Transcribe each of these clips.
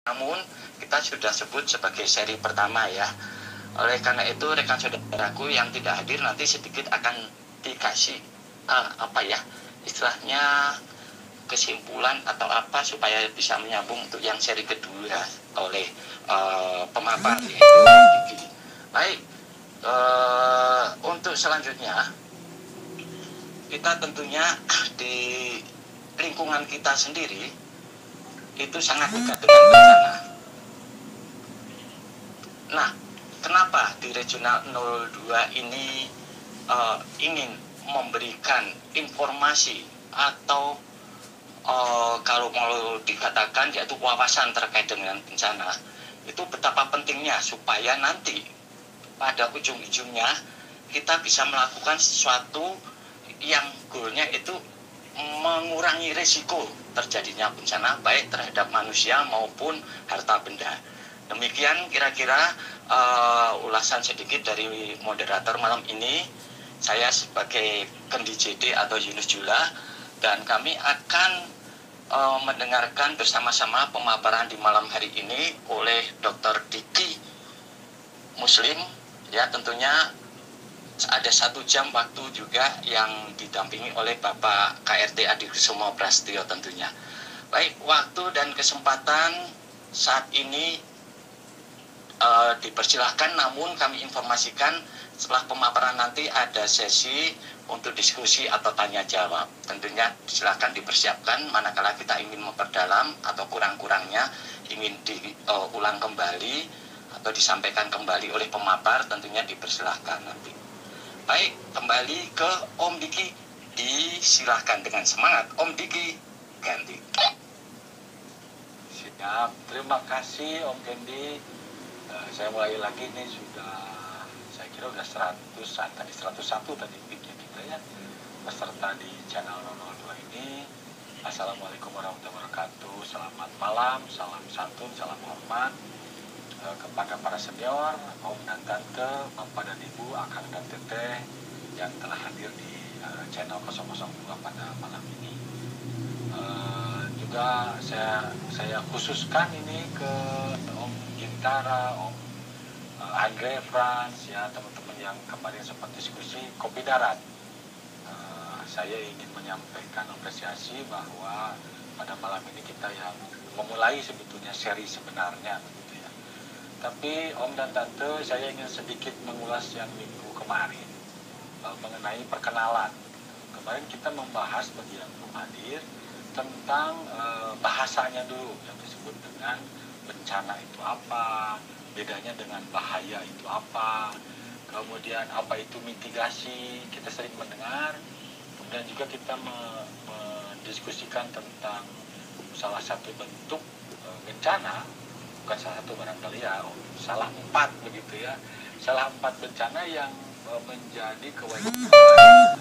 namun kita sudah sebut sebagai seri pertama ya. Oleh karena itu rekan saudaraku yang tidak hadir nanti sedikit akan dikasih istilahnya kesimpulan atau apa supaya bisa menyambung untuk yang seri kedua oleh pemapar yaitu Diki. Baik, untuk selanjutnya kita tentunya di lingkungan kita sendiri itu sangat dekat dengan bencana. Nah, kenapa di Regional 02 ini ingin memberikan informasi atau kalau mau dikatakan yaitu wawasan terkait dengan bencana, itu betapa pentingnya supaya nanti pada ujung-ujungnya kita bisa melakukan sesuatu yang goalnya itu mengurangi risiko terjadinya bencana baik terhadap manusia maupun harta benda. Demikian kira-kira ulasan sedikit dari moderator malam ini. Saya sebagai Kendi JD atau Yunus Jula, dan kami akan mendengarkan bersama-sama pemaparan di malam hari ini oleh Dr. Diki Muslim. Ya, tentunya ada 1 jam waktu juga yang didampingi oleh Bapak KRT Adi Kusumo Prastio tentunya. Baik, waktu dan kesempatan saat ini dipersilahkan, namun kami informasikan setelah pemaparan nanti ada sesi untuk diskusi atau tanya jawab. Tentunya silakan dipersiapkan manakala kita ingin memperdalam atau kurang-kurangnya ingin diulang kembali atau disampaikan kembali oleh pemapar, tentunya dipersilahkan nanti. Baik, kembali ke Om Diki. Disilahkan dengan semangat Om Diki ganti. Siap, terima kasih Om Kendi. Saya mulai lagi nih, saya kira udah 100 tadi 101 tadi pikir kita ya, peserta di channel 002 ini. Assalamualaikum warahmatullahi wabarakatuh. Selamat malam, salam santun, salam hormat kepada para senior, om dan tante, bapak dan ibu, akang dan teteh yang telah hadir di channel 002 pada malam ini. Juga saya khususkan ini ke Om Gintara, Om Andre, Frans, ya teman-teman yang kemarin sempat diskusi kopi darat. Saya ingin menyampaikan apresiasi bahwa pada malam ini kita yang memulai sebetulnya seri sebenarnya, begitu ya. Tapi Om dan Tante, saya ingin sedikit mengulas yang minggu kemarin mengenai perkenalan. Kemarin kita membahas bagi yang belum hadir tentang bahasanya dulu yang disebut dengan bencana itu apa, bedanya dengan bahaya itu apa, kemudian apa itu mitigasi, kita sering mendengar. Kemudian juga kita mendiskusikan tentang salah satu bentuk bencana, bukan salah satu barangkali ya, salah 4 begitu ya, salah 4 bencana yang menjadi kewajiban,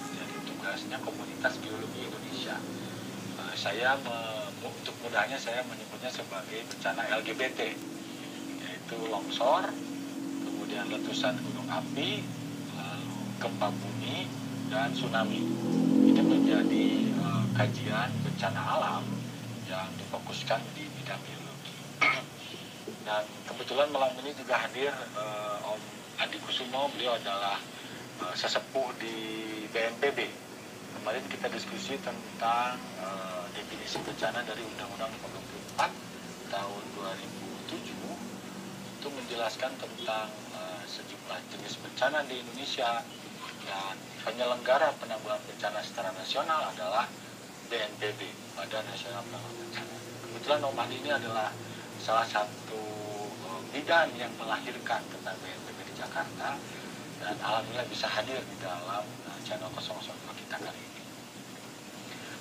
menjadi tugasnya komunitas geologi Indonesia. Saya untuk mudahnya saya menyebutnya sebagai bencana LGBT, yaitu longsor, kemudian letusan gunung api, lalu gempa bumi, dan tsunami. Ini menjadi kajian bencana alam yang difokuskan di bidang geologi. Dan kebetulan malam ini juga hadir Om Adi Kusumo. Beliau adalah sesepuh di BNPB. Kemarin kita diskusi tentang definisi bencana dari Undang-Undang 54 tahun 2007, itu menjelaskan tentang sejumlah jenis bencana di Indonesia, dan penyelenggara penanggulangan bencana secara nasional adalah BNPB, Badan Nasional Penanggulangan Bencana. Kebetulan Om Adi ini adalah salah satu bidan yang melahirkan tentang BNPB di Jakarta, dan alhamdulillah bisa hadir di dalam channel 002 kita kali ini.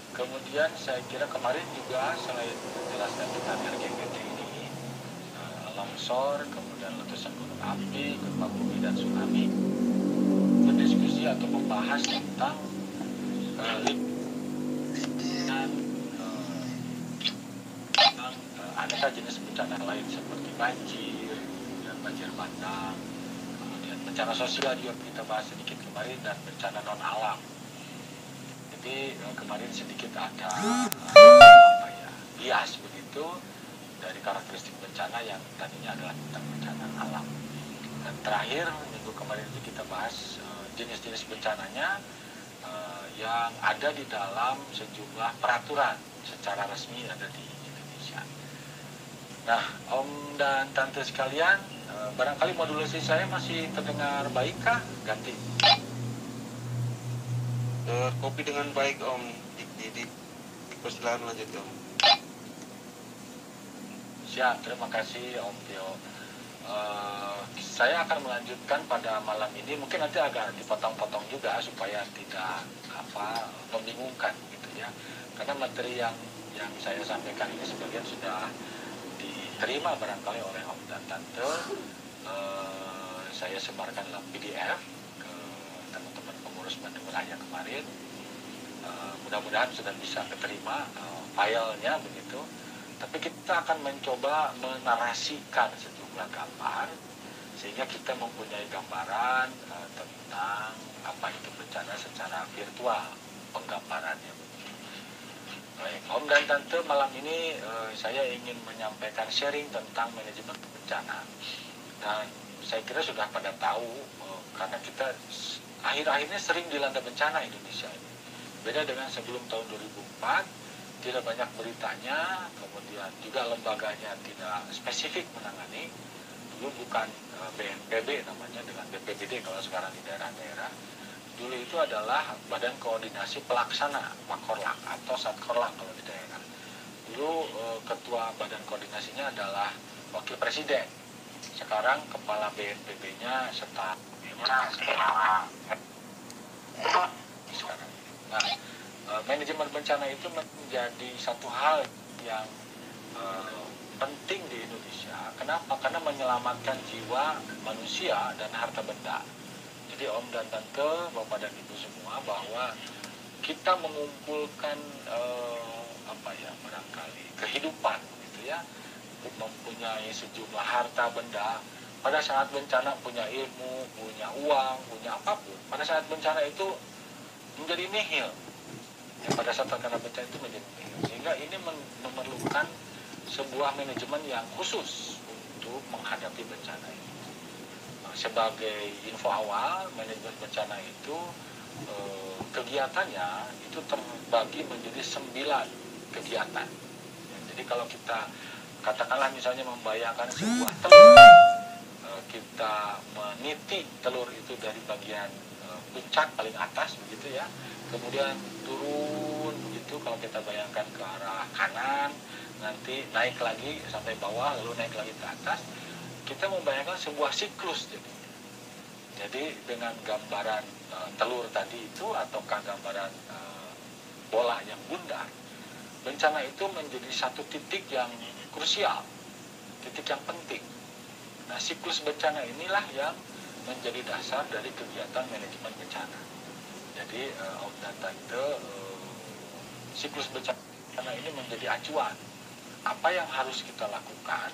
Kemudian saya kira kemarin juga selain menjelaskan tentang LGBT ini, longsor, kemudian letusan gunung api, gempa bumi, dan tsunami, berdiskusi atau membahas tentang aneka jenis bencana lain seperti banjir, dan banjir bandang, kemudian bencana sosial juga kita bahas sedikit kemarin, dan bencana non alam. Jadi kemarin sedikit ada bias begitu, dari karakteristik bencana yang tadinya adalah tentang bencana alam. Dan terakhir minggu kemarin itu kita bahas jenis-jenis bencananya yang ada di dalam sejumlah peraturan secara resmi ada di Indonesia. Nah, Om dan Tante sekalian, barangkali modulasi saya masih terdengar baikkah? Ganti. Kopi dengan baik Om. Di persilahan lanjut Om. Siap, terima kasih Om Tio. Saya akan melanjutkan pada malam ini, mungkin nanti agak dipotong-potong juga supaya tidak membingungkan gitu ya. Karena materi yang saya sampaikan ini sebagian sudah diterima barangkali oleh Om dan Tante. Saya sebarkan dalam PDF ke teman-teman pengurus Bandung Raya kemarin. Mudah-mudahan sudah bisa keterima filenya begitu. Tapi kita akan mencoba menarasikan sejumlah gambar sehingga kita mempunyai gambaran tentang apa itu bencana secara virtual, penggambarannya. Baik, Om dan Tante, malam ini saya ingin menyampaikan sharing tentang manajemen bencana. Dan saya kira sudah pada tahu karena kita akhir-akhirnya sering dilanda bencana Indonesia ini. Beda dengan sebelum tahun 2004, tidak banyak beritanya, kemudian juga lembaganya tidak spesifik menangani. Dulu bukan BNPB namanya dengan BPBD kalau sekarang di daerah-daerah. Dulu itu adalah Badan Koordinasi Pelaksana, Makorlak atau Satkorlak kalau di daerah. Dulu ketua badan koordinasinya adalah Wakil Presiden. Sekarang kepala BNPB-nya sekarang. Nah, manajemen bencana itu menjadi satu hal yang penting di Indonesia. Kenapa? Karena menyelamatkan jiwa manusia dan harta benda. Jadi Om dan Tante, Bapak dan Ibu semua, bahwa kita mengumpulkan barangkali kehidupan gitu ya, mempunyai sejumlah harta benda. Pada saat bencana punya ilmu, punya uang, punya apapun. Pada saat bencana itu menjadi nihil. Pada saat terkena bencana itu menjadi nihil. Sehingga ini memerlukan sebuah manajemen yang khusus untuk menghadapi bencana ini. Sebagai info awal, manajemen bencana itu kegiatannya itu terbagi menjadi 9 kegiatan. Jadi kalau kita katakanlah misalnya membayangkan sebuah telur, kita meniti telur itu dari bagian puncak paling atas begitu ya, kemudian turun begitu kalau kita bayangkan ke arah kanan, nanti naik lagi sampai bawah, lalu naik lagi ke atas. Kita membayangkan sebuah siklus jadi dengan gambaran telur tadi itu ataukah gambaran bola yang bundar, bencana itu menjadi satu titik yang krusial, titik yang penting. Nah, siklus bencana inilah yang menjadi dasar dari kegiatan manajemen bencana. Jadi Om dan Tante, siklus bencana ini menjadi acuan apa yang harus kita lakukan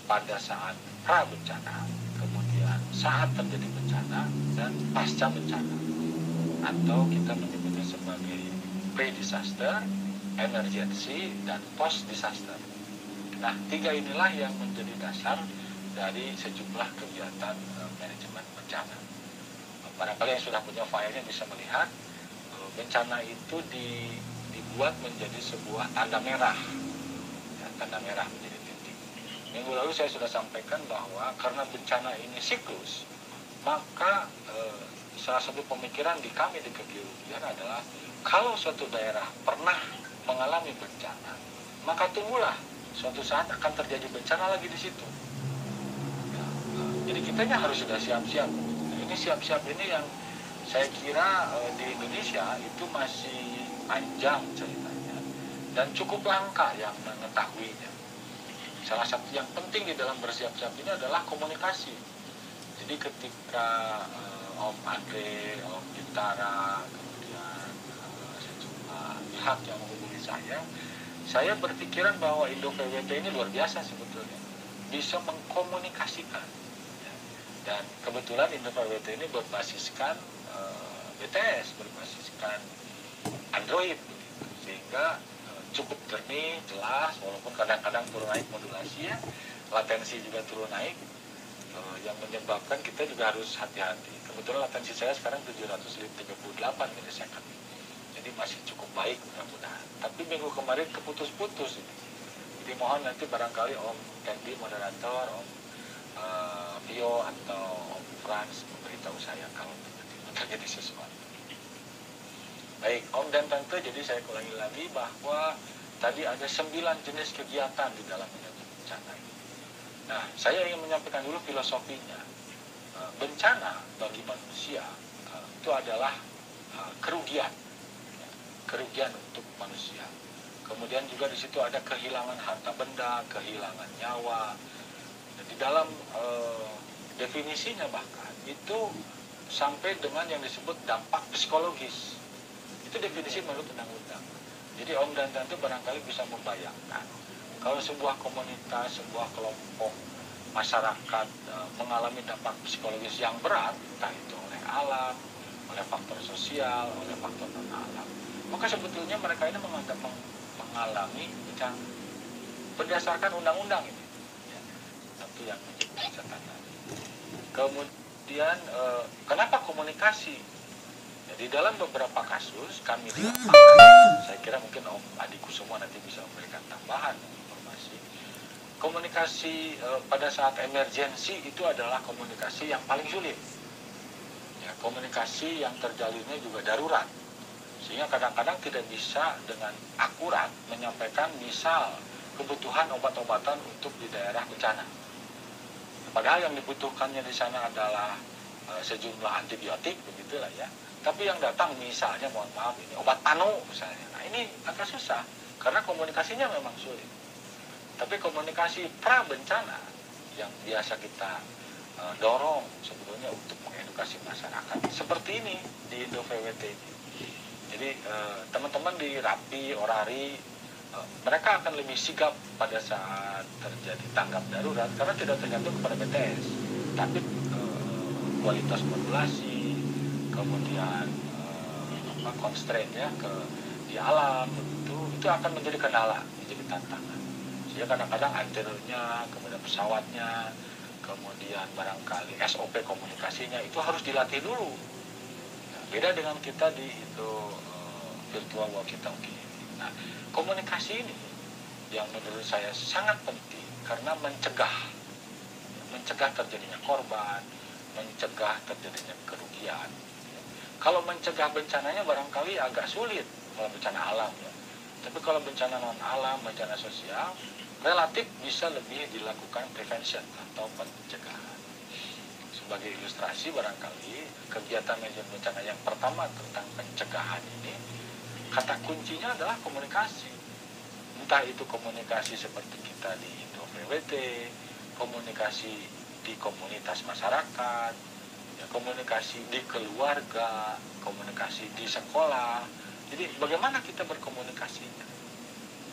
pada saat pra bencana, kemudian saat terjadi bencana, dan pasca bencana, atau kita menyebutnya sebagai pre-disaster, emergency, dan post-disaster. Nah, 3 inilah yang menjadi dasar dari sejumlah kegiatan manajemen bencana. Barangkali yang sudah punya filenya bisa melihat bencana itu dibuat menjadi sebuah tanda merah, ya, tanda merah menjadi titik. Minggu lalu saya sudah sampaikan bahwa karena bencana ini siklus, maka salah satu pemikiran di kami di kegeologian adalah kalau suatu daerah pernah mengalami bencana, maka tunggulah suatu saat akan terjadi bencana lagi di situ. Ya, jadi kitanya harus sudah siap-siap. Ini siap-siap ini yang saya kira di Indonesia itu masih panjang ceritanya dan cukup langka yang mengetahuinya. Salah satu yang penting di dalam bersiap-siap ini adalah komunikasi. Jadi ketika Om Andre, Om Gintara, kemudian sejumlah pihak yang menghubungi saya berpikiran bahwa Indo PWT ini luar biasa sebetulnya, bisa mengkomunikasikan. Dan kebetulan Indo PWT ini berbasiskan BTS, berbasiskan Android, sehingga cukup jernih, jelas, walaupun kadang-kadang turun naik modulasi ya, latensi juga turun naik, yang menyebabkan kita juga harus hati-hati. Kebetulan latensi saya sekarang 738 milisecond, jadi masih cukup baik mudah-mudahan. Tapi minggu kemarin keputus-putus ini. Jadi mohon nanti barangkali Om Candy moderator, Om Vio atau Om Frans memberitahu saya kalau tiba-tiba terjadi sesuatu. Baik, Om dan Tante, jadi saya ulangi lagi bahwa tadi ada 9 jenis kegiatan di dalam manajemen bencana ini. Nah, saya ingin menyampaikan dulu filosofinya. Bencana bagi manusia itu adalah kerugian untuk manusia. Kemudian juga di situ ada kehilangan harta benda, kehilangan nyawa. Dan di dalam definisinya bahkan itu sampai dengan yang disebut dampak psikologis. Itu definisi menurut undang-undang. Jadi Om dan Tante barangkali bisa membayangkan kalau sebuah komunitas, sebuah kelompok masyarakat mengalami dampak psikologis yang berat, entah itu oleh alam, oleh faktor sosial, oleh faktor non-alam, maka sebetulnya mereka ini mengalami bencana berdasarkan undang-undang ini. Ya, satu yang menjadi catatan. Kemudian kenapa komunikasi? Di dalam beberapa kasus kami di lapangan, saya kira mungkin Om adikku semua nanti bisa memberikan tambahan informasi. Komunikasi pada saat emergensi itu adalah komunikasi yang paling sulit. Ya, komunikasi yang terjalinnya juga darurat. Sehingga kadang-kadang tidak bisa dengan akurat menyampaikan misal kebutuhan obat-obatan untuk di daerah bencana. Padahal yang dibutuhkannya di sana adalah sejumlah antibiotik, begitulah ya. Tapi yang datang misalnya, mohon maaf, ini obat panu misalnya. Nah ini agak susah, karena komunikasinya memang sulit. Tapi komunikasi pra-bencana yang biasa kita dorong sebetulnya untuk mengedukasi masyarakat. Seperti ini di Indo VWT ini. Jadi teman-teman di RAPI, Orari, mereka akan lebih sigap pada saat terjadi tanggap darurat, karena tidak tergantung kepada BTS. Tapi kualitas modulasi, kemudian constraint ya di alam itu akan menjadi kendala, menjadi tantangan. Sehingga kadang-kadang antenanya, kemudian pesawatnya, kemudian barangkali SOP komunikasinya itu harus dilatih dulu. Nah, beda dengan kita di itu virtual walkie-talkie. Nah, komunikasi ini yang menurut saya sangat penting karena mencegah terjadinya korban, mencegah terjadinya kerugian. Kalau mencegah bencananya barangkali agak sulit kalau bencana alam ya. Tapi kalau bencana non alam, bencana sosial, relatif bisa lebih dilakukan prevention atau pencegahan. Sebagai ilustrasi barangkali kegiatan manajemen bencana yang pertama tentang pencegahan ini, kata kuncinya adalah komunikasi. Entah itu komunikasi seperti kita di Indo VWT, komunikasi di komunitas masyarakat, komunikasi di keluarga, komunikasi di sekolah. Jadi bagaimana kita berkomunikasinya?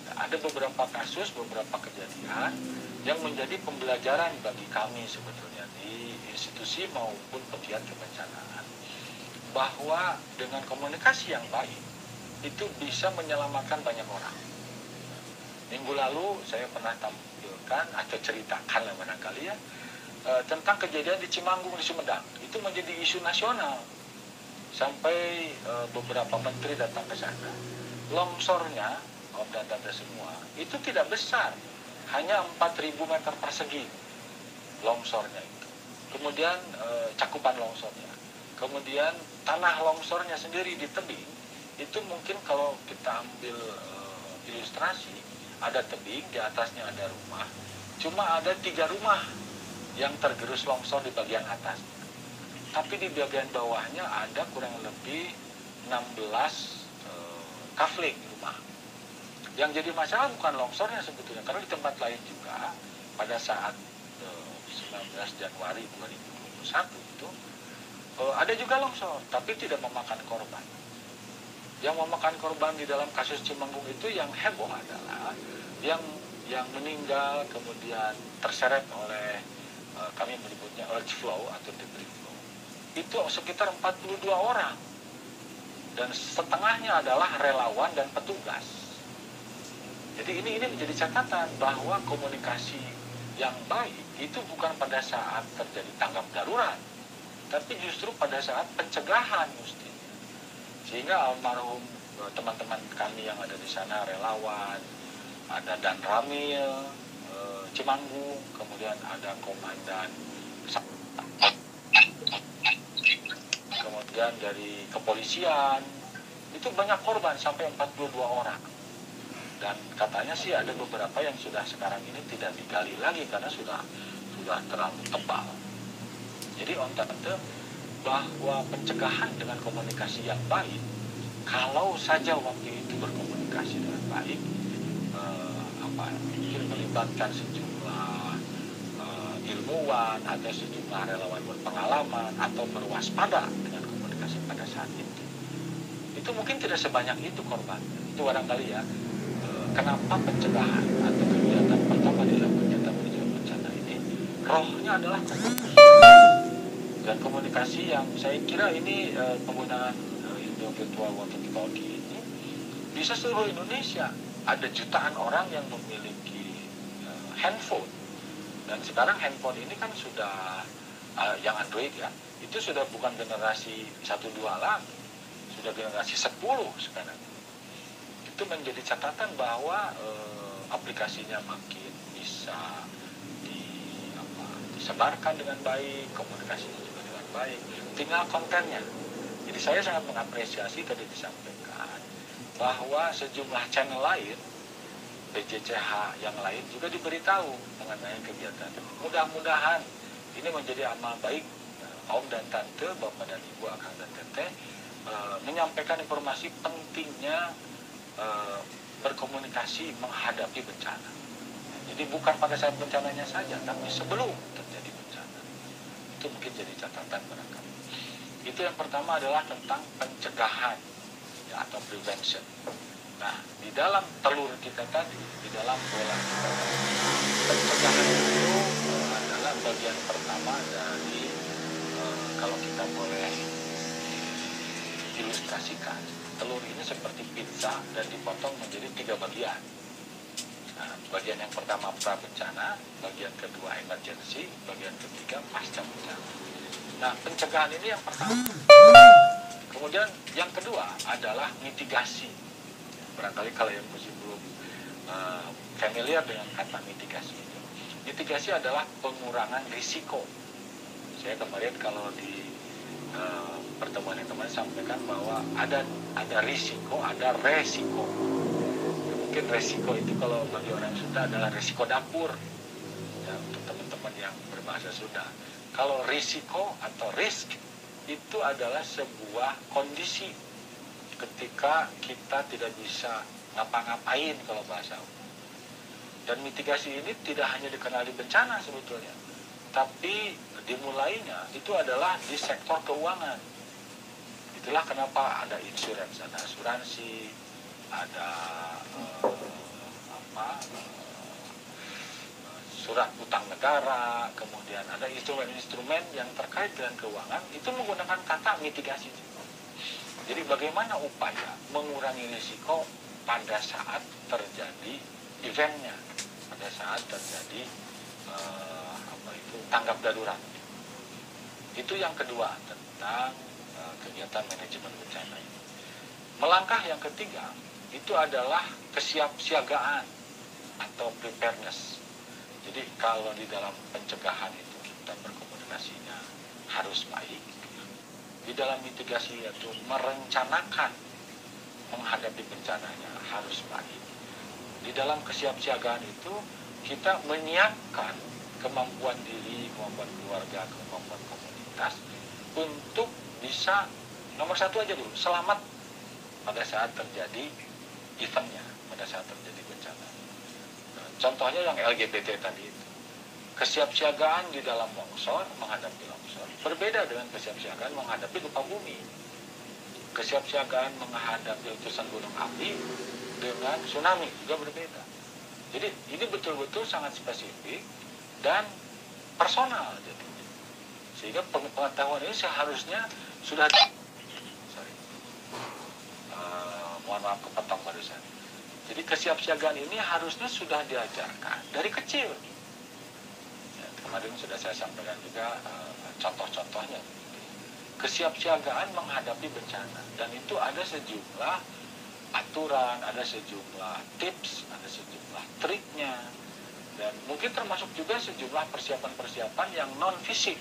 Nah, ada beberapa kasus, beberapa kejadian yang menjadi pembelajaran bagi kami sebetulnya di institusi maupun pegiat kebencanaan, bahwa dengan komunikasi yang baik itu bisa menyelamatkan banyak orang. Minggu lalu saya pernah tampilkan atau ceritakan lah barangkali ya, tentang kejadian di Cimanggung di Sumedang. Itu menjadi isu nasional sampai beberapa menteri datang ke sana. Longsornya, Om dan Tante semua, itu tidak besar, hanya 4.000 meter persegi longsornya itu. Kemudian cakupan longsornya, kemudian tanah longsornya sendiri di tebing itu mungkin kalau kita ambil ilustrasi, ada tebing, di atasnya ada rumah, cuma ada 3 rumah yang tergerus longsor di bagian atas. Tapi di bagian bawahnya ada kurang lebih 16 kafling rumah. Yang jadi masalah bukan longsornya sebetulnya, karena di tempat lain juga pada saat 19 Januari 2021 itu ada juga longsor, tapi tidak memakan korban. Yang memakan korban di dalam kasus Cimanggung itu yang heboh adalah yang meninggal kemudian terseret oleh kami menyebutnya urge flow atau debris flow. Itu sekitar 42 orang. Dan setengahnya adalah relawan dan petugas. Jadi ini menjadi catatan bahwa komunikasi yang baik itu bukan pada saat terjadi tanggap darurat, tapi justru pada saat pencegahan mestinya. Sehingga almarhum teman-teman kami yang ada di sana, relawan, ada Dan Ramil, Cimanggung, kemudian ada komandan, kemudian dari kepolisian, itu banyak korban sampai 42 orang. Dan katanya sih ada beberapa yang sudah sekarang ini tidak digali lagi karena sudah terlalu tebal. Jadi on tante bahwa pencegahan dengan komunikasi yang baik, kalau saja waktu itu berkomunikasi dengan baik, mungkin melibatkan sejumlah ilmuwan atau sejumlah relawan berpengalaman atau berwaspada dengan komunikasi pada saat itu mungkin tidak sebanyak itu korbannya. Itu barangkali ya kenapa pencegahan atau kegiatan pertama dalam kegiatan manajemen bencana ini rohnya adalah komunikasi. Dan komunikasi yang saya kira ini penggunaan Indo Virtual Walkie Talkie ini bisa seluruh Indonesia. Ada jutaan orang yang memiliki handphone, dan sekarang handphone ini kan sudah yang Android ya, itu sudah bukan generasi 1-2 lagi, sudah generasi 10 sekarang. Itu menjadi catatan bahwa aplikasinya makin bisa disebarkan dengan baik, komunikasinya juga dengan baik, tinggal kontennya. Jadi saya sangat mengapresiasi tadi disampaikan bahwa sejumlah channel lain, BJCH yang lain juga diberitahu mengenai kegiatan. Mudah-mudahan ini menjadi amal baik Om dan Tante, Bapak dan Ibu, Akang dan Teteh, menyampaikan informasi pentingnya berkomunikasi menghadapi bencana. Jadi bukan pada saat bencananya saja, tapi sebelum terjadi bencana. Itu mungkin jadi catatan barangkali. Itu yang pertama adalah tentang pencegahan atau prevention. Nah, di dalam telur kita tadi, di dalam bola kita tadi, pencegahan itu adalah bagian pertama dari kalau kita boleh ilustrasikan, telur ini seperti pizza dan dipotong menjadi 3 bagian. Nah, bagian yang pertama pra bencana, bagian kedua emergency, bagian ketiga pasca bencana. Nah, pencegahan ini yang pertama. Kemudian yang kedua adalah mitigasi. Barangkali kalau yang masih belum familiar dengan kata mitigasi ini. Mitigasi adalah pengurangan risiko. Saya kemarin kalau di pertemuan yang kemarin sampaikan bahwa ada risiko, ada resiko. Mungkin resiko itu kalau bagi orang Sunda adalah risiko dapur. Ya, untuk teman-teman yang berbahasa Sunda. Kalau risiko atau risk itu adalah sebuah kondisi ketika kita tidak bisa ngapa-ngapain kalau bahasa umum. Dan mitigasi ini tidak hanya dikenal di bencana sebetulnya, tapi dimulainya itu adalah di sektor keuangan. Itulah kenapa ada insurance, ada asuransi, ada surat utang negara, kemudian ada instrumen-instrumen yang terkait dengan keuangan, itu menggunakan kata mitigasi. Jadi bagaimana upaya mengurangi risiko pada saat terjadi eventnya, pada saat terjadi tanggap darurat. Itu yang kedua tentang kegiatan manajemen bencana ini. Melangkah yang ketiga itu adalah kesiapsiagaan atau preparedness. Jadi kalau di dalam pencegahan itu kita berkomunikasinya harus baik, di dalam mitigasi itu merencanakan menghadapi bencananya harus baik. Di dalam kesiapsiagaan itu kita menyiapkan kemampuan diri, kemampuan keluarga, kemampuan komunitas untuk bisa nomor satu aja dulu, selamat pada saat terjadi eventnya, pada saat terjadi bencana. Contohnya yang LGBT tadi itu. Kesiapsiagaan di dalam longsor, menghadapi longsor, berbeda dengan kesiapsiagaan menghadapi gempa bumi. Kesiapsiagaan menghadapi letusan gunung api dengan tsunami juga berbeda. Jadi ini betul-betul sangat spesifik dan personal jadinya. Sehingga pengetahuan ini seharusnya sudah mohon maaf kepotong barusan. Jadi kesiapsiagaan ini harusnya sudah diajarkan dari kecil. Ya, kemarin sudah saya sampaikan juga contoh-contohnya. Kesiapsiagaan menghadapi bencana, dan itu ada sejumlah aturan, ada sejumlah tips, ada sejumlah triknya, dan mungkin termasuk juga sejumlah persiapan-persiapan yang non fisik.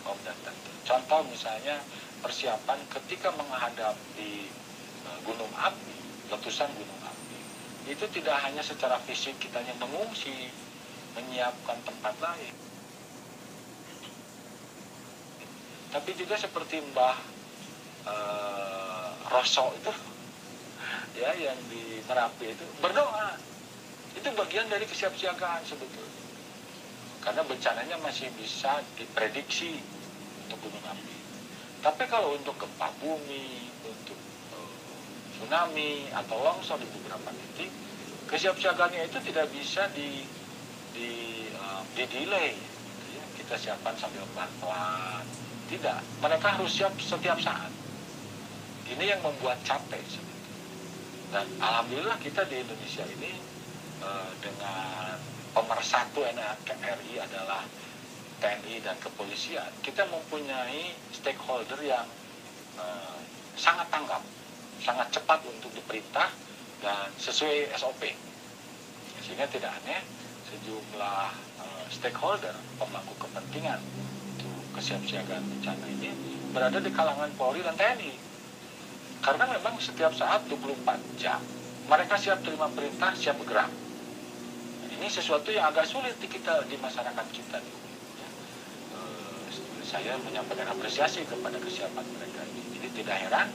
Dan tentu. Contoh misalnya persiapan ketika menghadapi gunung api, letusan gunung api, itu tidak hanya secara fisik kitanya mengungsi, menyiapkan tempat lain, tapi juga seperti Mbah Roso itu, ya, yang di Merapi itu berdoa. Itu bagian dari kesiapsiagaan sebetulnya, karena bencananya masih bisa diprediksi untuk gunung api. Tapi kalau untuk gempa bumi, untuk tsunami atau longsor di beberapa titik, kesiapsiagaannya itu tidak bisa di-delay. Ya, kita siapkan sambil pelan-pelan. Tidak, mereka harus siap setiap saat. Ini yang membuat capek sebetulnya. Dan alhamdulillah kita di Indonesia ini dengan pemersatu NKRI adalah TNI dan kepolisian, kita mempunyai stakeholder yang sangat tanggap, sangat cepat untuk diperintah dan sesuai SOP. Sehingga tidak aneh sejumlah stakeholder, pemangku kepentingan untuk kesiapsiagaan bencana ini berada di kalangan Polri dan TNI. Karena memang setiap saat 24 jam mereka siap terima perintah, siap bergerak. Ini sesuatu yang agak sulit di masyarakat kita. Saya menyampaikan apresiasi kepada kesiapan mereka ini. Jadi tidak heran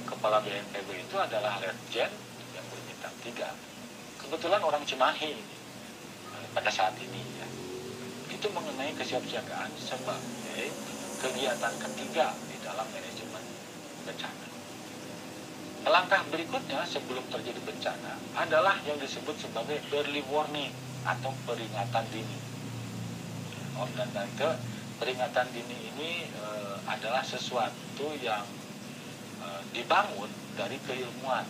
Kepala BNPB itu adalah Letjen yang berbintang 3. Kebetulan orang Cimahi pada saat ini, ya. Itu mengenai kesiapsiagaan sebagai kegiatan ketiga di dalam manajemen bencana. Langkah berikutnya sebelum terjadi bencana adalah yang disebut sebagai early warning atau peringatan dini. Dan tante, peringatan dini ini adalah sesuatu yang dibangun dari keilmuan,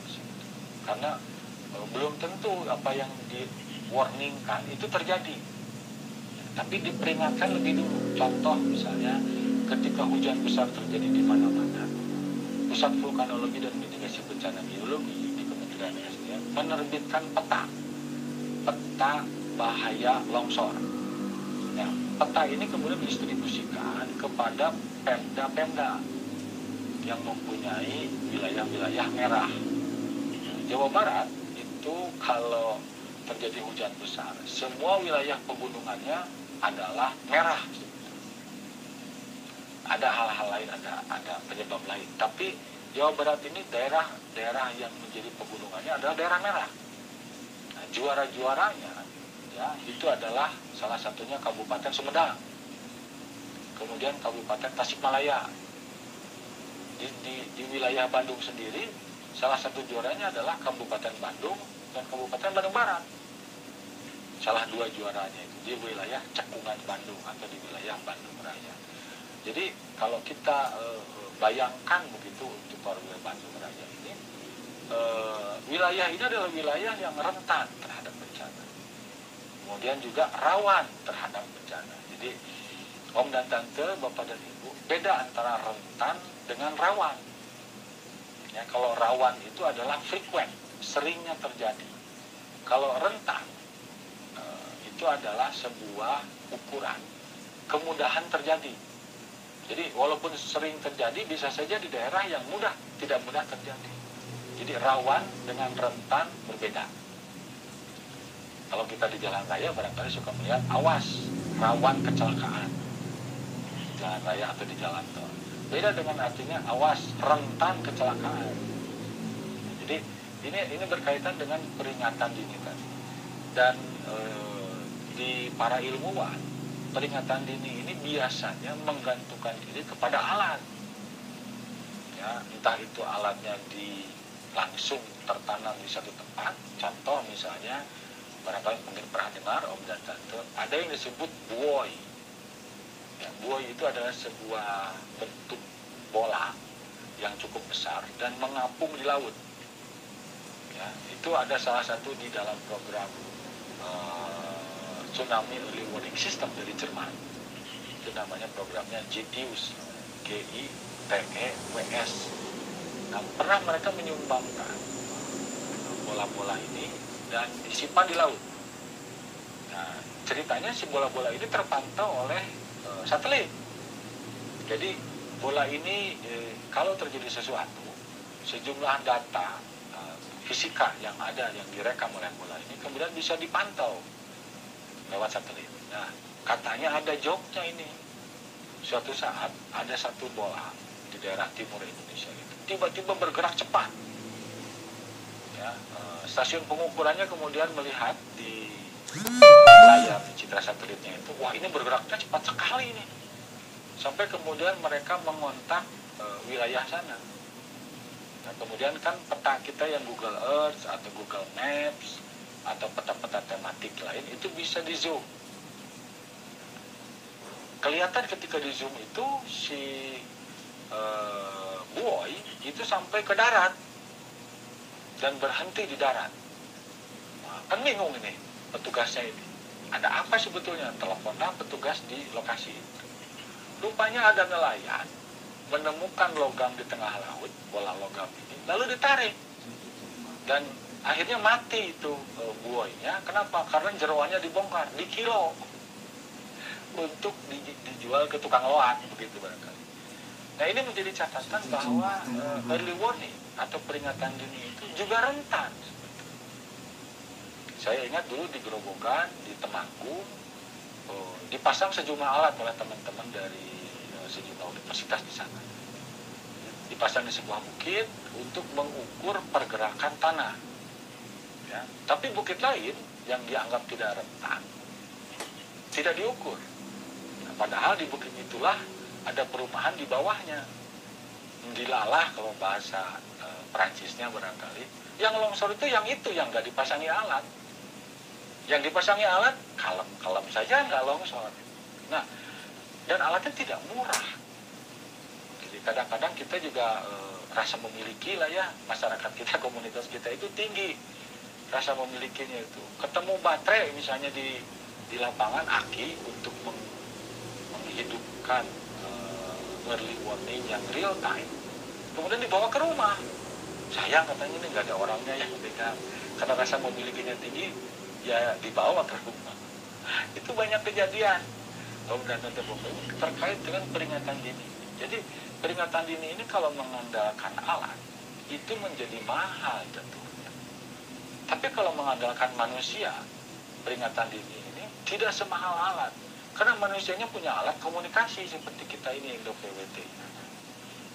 karena belum tentu apa yang di-warningkan itu terjadi, tapi diperingatkan lebih dulu. Contoh misalnya ketika hujan besar terjadi di mana-mana, Pusat Vulkanologi dan Mitigasi Bencana Geologi di Kementerian SDM menerbitkan peta bahaya longsor. Nah, peta ini kemudian didistribusikan kepada pemda-pemda yang mempunyai wilayah-wilayah merah. Jawa Barat itu kalau terjadi hujan besar, semua wilayah pegunungannya adalah merah. Ada hal-hal lain, ada penyebab lain. Tapi Jawa Barat ini daerah yang menjadi pegunungannya adalah daerah merah. Nah, juara-juaranya ya itu adalah salah satunya Kabupaten Sumedang, kemudian Kabupaten Tasikmalaya. Di wilayah Bandung sendiri, salah satu juaranya adalah Kabupaten Bandung dan Kabupaten Bandung Barat. Salah dua juaranya itu di wilayah Cekungan Bandung atau di wilayah Bandung Raya. Jadi kalau kita bayangkan begitu untuk wilayah Bandung Raya ini, wilayah ini adalah wilayah yang rentan terhadap bencana. Kemudian juga rawan terhadap bencana. Jadi Om dan Tante, Bapak dan Ibu, beda antara rentan dengan rawan. Ya, kalau rawan itu adalah frequent, seringnya terjadi. Kalau rentan itu adalah sebuah ukuran kemudahan terjadi. Jadi walaupun sering terjadi, bisa saja di daerah yang tidak mudah terjadi. Jadi rawan dengan rentan berbeda. Kalau kita di jalan raya barangkali suka melihat awas, rawan kecelakaan di jalan raya atau di jalan tol. Beda dengan artinya awas, rentan kecelakaan. Jadi ini berkaitan dengan peringatan dini tadi. Dan di para ilmuwan, peringatan dini ini biasanya menggantungkan diri kepada alat. Ya, entah itu alatnya langsung tertanam di satu tempat. Contoh misalnya, barangkali mungkin pernah dengar Om dan Tante, ada yang disebut buoy. Ya, buoy itu adalah sebuah bentuk bola yang cukup besar dan mengapung di laut. Ya, itu ada salah satu di dalam program Tsunami Early Warning System dari Jerman. Itu namanya programnya GTEWS, GITEWS. Nah, pernah mereka menyumbangkan bola-bola ini dan disimpan di laut. Nah, ceritanya si bola-bola ini terpantau oleh satelit. Jadi bola ini kalau terjadi sesuatu, sejumlah data fisika yang ada yang direkam oleh bola ini kemudian bisa dipantau lewat satelit. Nah, katanya ada joknya ini. Suatu saat ada satu bola di daerah timur Indonesia itu tiba-tiba bergerak cepat. Ya, stasiun pengukurannya kemudian melihat di layar citra satelitnya itu, wah ini bergeraknya cepat sekali ini. Sampai kemudian mereka mengontak wilayah sana. Nah, kemudian kan peta kita yang Google Earth atau Google Maps atau peta-peta tematik lain itu bisa di zoom. Kelihatan ketika di zoom itu si buoy itu sampai ke darat dan berhenti di darat. Nah, kan bingung ini petugasnya ini. Ada apa sebetulnya? Teleponlah petugas di lokasi itu. Rupanya ada nelayan menemukan logam di tengah laut, bola logam ini, lalu ditarik. Dan akhirnya mati itu buoynya. Kenapa? Karena jeroannya dibongkar, dikilo untuk dijual ke tukang loak, begitu barangkali. Nah, ini menjadi catatan bahwa early warning atau peringatan dini itu juga rentan. Saya ingat dulu di Grobogan, di Temanggung, dipasang sejumlah alat oleh teman-teman dari sejumlah universitas di sana. Dipasang di sebuah bukit untuk mengukur pergerakan tanah. Ya, tapi bukit lain yang dianggap tidak rentan tidak diukur. Nah, padahal di bukit itulah ada perumahan di bawahnya. Dilalah kalau bahasa Perancisnya barangkali. Yang longsor itu yang nggak dipasangi alat. Yang dipasangi alat kalem saja nggak longsor. Nah, dan alatnya tidak murah. Jadi kadang-kadang kita juga rasa memiliki lah ya, masyarakat kita, komunitas kita itu tinggi rasa memilikinya itu. Ketemu baterai misalnya di lapangan aki untuk menghidupkan early warning yang real time, kemudian dibawa ke rumah. Sayang katanya ini nggak ada orangnya yang pegang. Karena rasa memilikinya tinggi, ya dibawa ke rumah. Itu banyak kejadian dan terkait dengan peringatan dini. Jadi peringatan dini ini kalau mengandalkan alat itu menjadi mahal tentunya. Tapi kalau mengandalkan manusia, peringatan dini ini tidak semahal alat. Karena manusianya punya alat komunikasi seperti kita ini Indo PWT.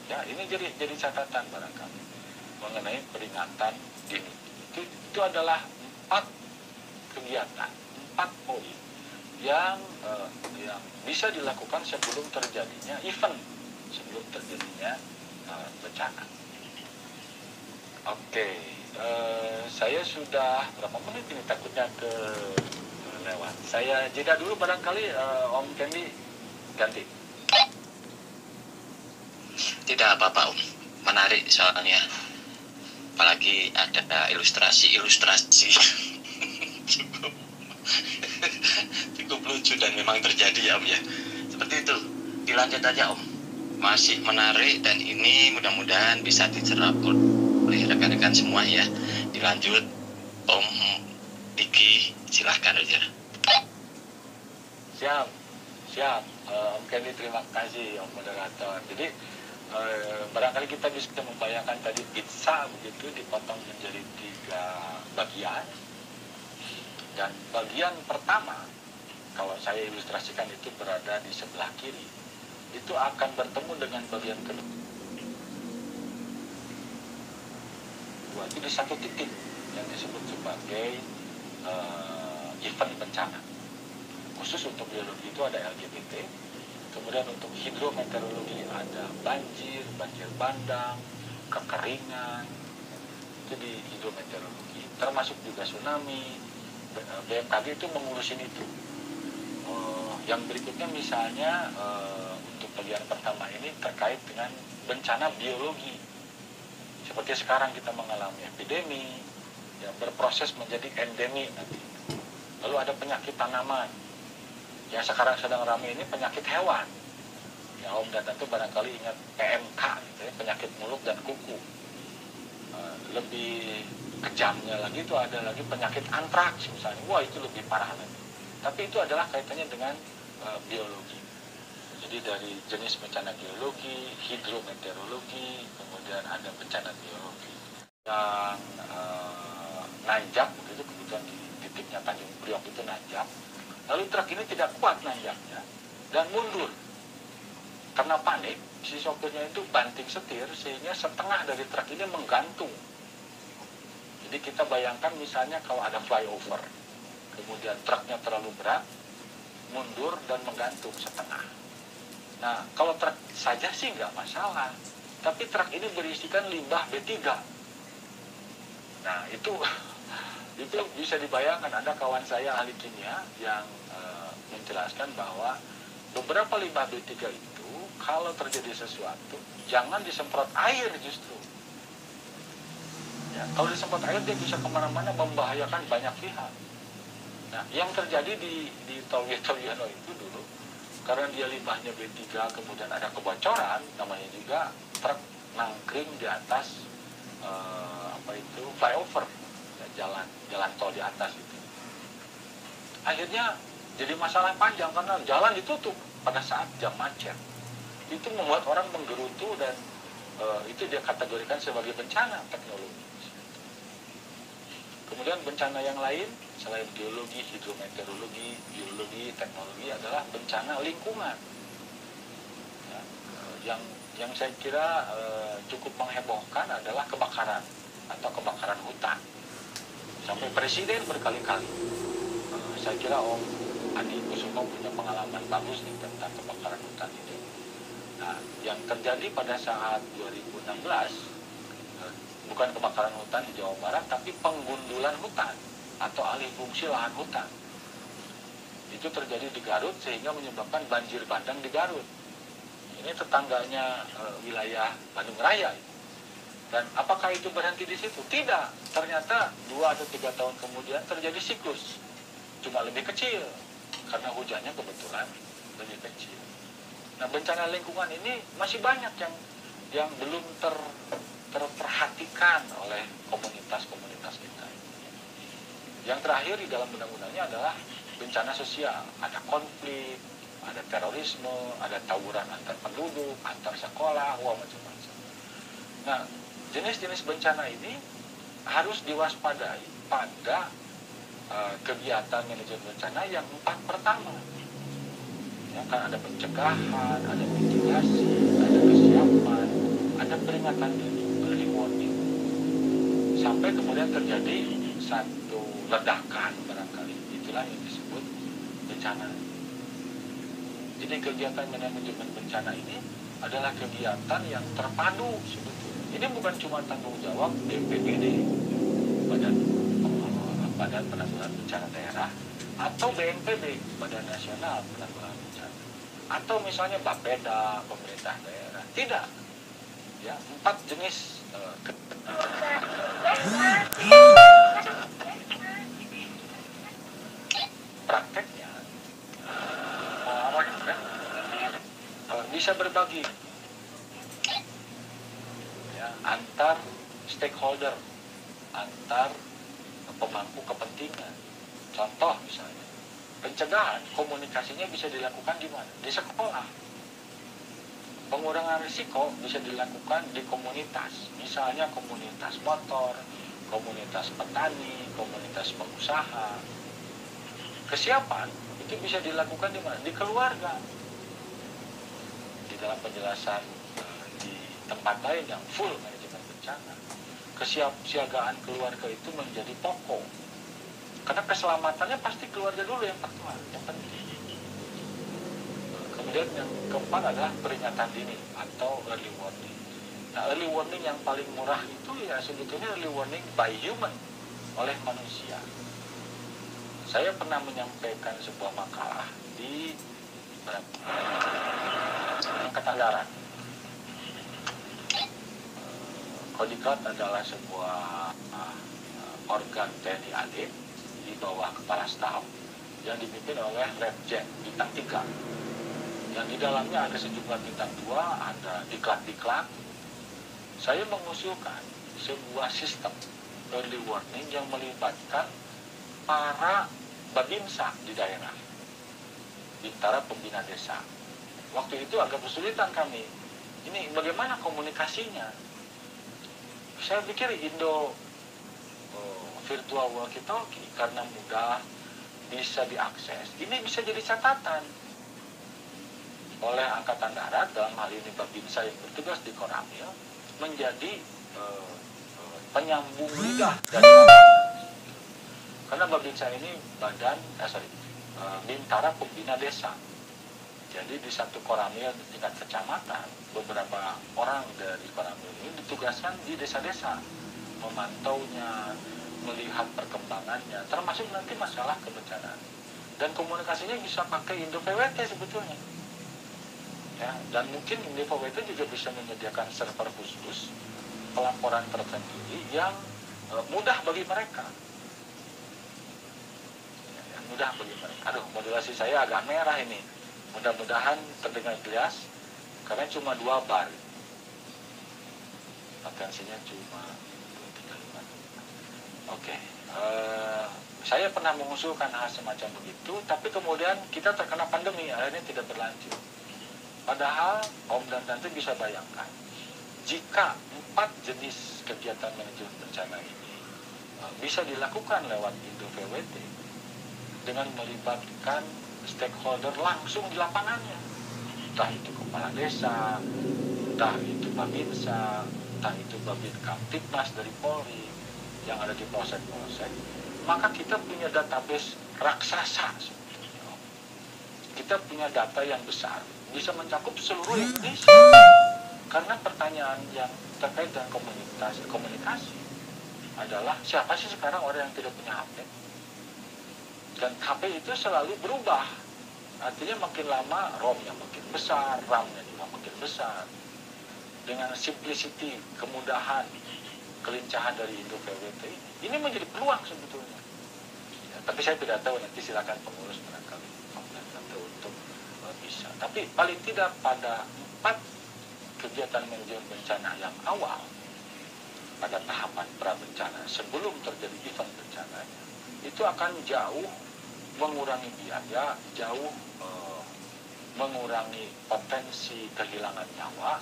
Ya, ini jadi catatan barangkali mengenai peringatan dini. Itu adalah 4 kegiatan, 4 poin yang bisa dilakukan sebelum terjadinya event, sebelum terjadinya bencana. Oke, saya sudah berapa menit ini takutnya lewat. Saya jeda dulu barangkali Om Kendi ganti. Tidak apa-apa Om, menarik soalnya. Apalagi ada ilustrasi cukup lucu dan memang terjadi ya Om ya. Seperti itu, dilanjut aja Om. Masih menarik dan ini mudah-mudahan bisa diserap oleh rekan-rekan semua ya. Dilanjut Om Diki, silahkan aja. Siap Om Kendi, terima kasih Om moderator. Jadi barangkali kita bisa membayangkan tadi pizza begitu dipotong menjadi 3 bagian. Dan bagian pertama, kalau saya ilustrasikan itu berada di sebelah kiri, itu akan bertemu dengan bagian kedua. Itu di satu titik yang disebut sebagai event bencana. Khusus untuk biologi itu ada LGBT, kemudian untuk hidrometeorologi ada banjir bandang, kekeringan, itu di hidrometeorologi, termasuk juga tsunami. BMKG itu mengurusin itu. Yang berikutnya misalnya untuk bagian pertama ini terkait dengan bencana biologi. Seperti sekarang kita mengalami epidemi, ya, berproses menjadi endemi nanti. Lalu ada penyakit tanaman. Yang sekarang sedang ramai ini penyakit hewan. Ya, Om dan Tante barangkali ingat PMK gitu ya, penyakit mulut dan kuku. Lebih kejamnya lagi itu ada lagi penyakit antraks misalnya. Wah, itu lebih parah lagi. Tapi itu adalah kaitannya dengan biologi. Jadi dari jenis bencana geologi, hidrometeorologi, kemudian ada bencana biologi. Yang nanjak, begitu kebetulan di titiknya Tanjung Priok itu nanjak. Lalu truk ini tidak kuat nanjaknya dan mundur. Karena panik, si sopirnya itu banting setir sehingga setengah dari truk ini menggantung. Jadi kita bayangkan misalnya kalau ada flyover, kemudian truknya terlalu berat, mundur dan menggantung setengah. Nah, kalau truk saja sih nggak masalah, tapi truk ini berisikan limbah B3. Nah, itu bisa dibayangkan. Ada kawan saya ahli kimia yang menjelaskan bahwa beberapa limbah B3 itu kalau terjadi sesuatu jangan disemprot air justru. Ya, kalau disemprot air dia bisa kemana-mana membahayakan banyak pihak. Nah, yang terjadi di Tol Wiyoto itu dulu karena dia limbahnya B3 kemudian ada kebocoran, namanya juga truk nangkring di atas flyover, ya, jalan tol di atas itu. Akhirnya jadi masalah panjang karena jalan ditutup pada saat jam macet. Itu membuat orang menggerutu dan itu dia kategorikan sebagai bencana teknologi. Kemudian bencana yang lain selain geologi, hidrometeorologi, biologi, teknologi adalah bencana lingkungan. Ya, yang saya kira cukup menghebohkan adalah kebakaran atau kebakaran hutan. Sampai presiden berkali-kali. Saya kira Om Adi Kusumo punya pengalaman bagus nih tentang kebakaran hutan ini. Nah, yang terjadi pada saat 2016 bukan kebakaran hutan di Jawa Barat, tapi penggundulan hutan atau alih fungsi lahan hutan. Itu terjadi di Garut sehingga menyebabkan banjir bandang di Garut. Ini tetangganya wilayah Bandung Raya. Dan apakah itu berhenti di situ? Tidak. Ternyata 2 atau 3 tahun kemudian terjadi siklus. Cuma lebih kecil karena hujannya kebetulan lebih kecil. Nah, bencana lingkungan ini masih banyak yang belum terperhatikan oleh komunitas-komunitas kita. Yang terakhir di dalam undang-undangnya adalah bencana sosial. Ada konflik, ada terorisme, ada tawuran antar penduduk, antar sekolah, macam-macam. Nah, jenis-jenis bencana ini harus diwaspadai pada kegiatan manajemen bencana yang 4 pertama. Ya, kan ada pencegahan, ada mitigasi, ada kesiapan, ada peringatan dini, early warning. Sampai kemudian terjadi satu ledakan barangkali. Itulah yang disebut bencana. Jadi kegiatan manajemen bencana ini adalah kegiatan yang terpadu sebetulnya. Ini bukan cuma tanggung jawab BPBD, Badan Penanggulangan Bencana Daerah, atau BNPB, Badan Nasional Penanggulangan Bencana, atau misalnya Bapeda, pemerintah daerah. Tidak. Ya, 4 jenis prakteknya bisa berbagi ya, antar stakeholder, antar pemangku kepentingan. Contoh misalnya pencegahan, komunikasinya bisa dilakukan di mana? Di sekolah. Pengurangan risiko bisa dilakukan di komunitas, misalnya komunitas motor, komunitas petani, komunitas pengusaha. Kesiapan itu bisa dilakukan di mana? Di keluarga. Di dalam penjelasan di tempat lain yang full manajemen bencana, kesiapsiagaan keluarga itu menjadi pokok. Karena keselamatannya pasti keluarga dulu yang pertama, yang penting. Kemudian yang keempat adalah peringatan dini atau early warning. Nah, early warning yang paling murah itu ya sebetulnya early warning by human, oleh manusia. Saya pernah menyampaikan sebuah makalah di Angkatan Darat. Kodikot adalah sebuah organ TNI AD di bawah kepala staf yang dipimpin oleh Letjen bintang 3. Yang di dalamnya ada sejumlah bintang 2, ada diklat-diklat. Saya mengusulkan sebuah sistem early warning yang melibatkan para babinsa di daerah, Bintara Pembina Desa. Waktu itu agak kesulitan kami. Ini bagaimana komunikasinya? Saya pikir Indo virtual walkie-talkie karena mudah bisa diakses. Ini bisa jadi catatan oleh Angkatan Darat, dalam hal ini Babinsa yang bertugas di Koramil, menjadi penyambung lidah dari karena Babinsa ini Bintara Pembina Desa. Jadi di satu Koramil di tingkat kecamatan, beberapa orang dari Koramil ini ditugaskan di desa-desa, memantaunya, melihat perkembangannya, termasuk nanti masalah kebencanaan. Dan komunikasinya bisa pakai Indo PWT sebetulnya. Ya, dan mungkin Indo PWT juga bisa menyediakan server khusus pelaporan tersendiri yang mudah bagi mereka. Yang mudah bagi mereka. Aduh, modulasi saya agak merah ini. Mudah-mudahan terdengar jelas, karena cuma 2 bar. Potensinya cuma 235. Oke. Saya pernah mengusulkan hal semacam begitu, tapi kemudian kita terkena pandemi, akhirnya tidak berlanjut. Padahal Om dan Tante bisa bayangkan, jika 4 jenis kegiatan manajemen bencana ini bisa dilakukan lewat Indo PWT dengan melibatkan stakeholder langsung di lapangannya, entah itu kepala desa, entah itu Babinsa, entah itu Babin Kamtibmas dari Polri yang ada di polsek-polsek, maka kita punya database raksasa sebetulnya. Kita punya data yang besar, bisa mencakup seluruh Indonesia. Karena pertanyaan yang terkait dengan komunikasi adalah siapa sih sekarang orang yang tidak punya HP? Dan HP itu selalu berubah. Artinya makin lama ROM-nya makin besar, RAM-nya juga makin besar. Dengan simplicity, kemudahan, kelincahan dari Indo PWT ini menjadi peluang sebetulnya. Ya, tapi saya tidak tahu, nanti silakan pengurus barangkali untuk bisa. Tapi paling tidak pada 4 kegiatan manajemen bencana yang awal, pada tahapan pra-bencana sebelum terjadi event bencananya, itu akan jauh mengurangi biaya, jauh mengurangi potensi kehilangan nyawa,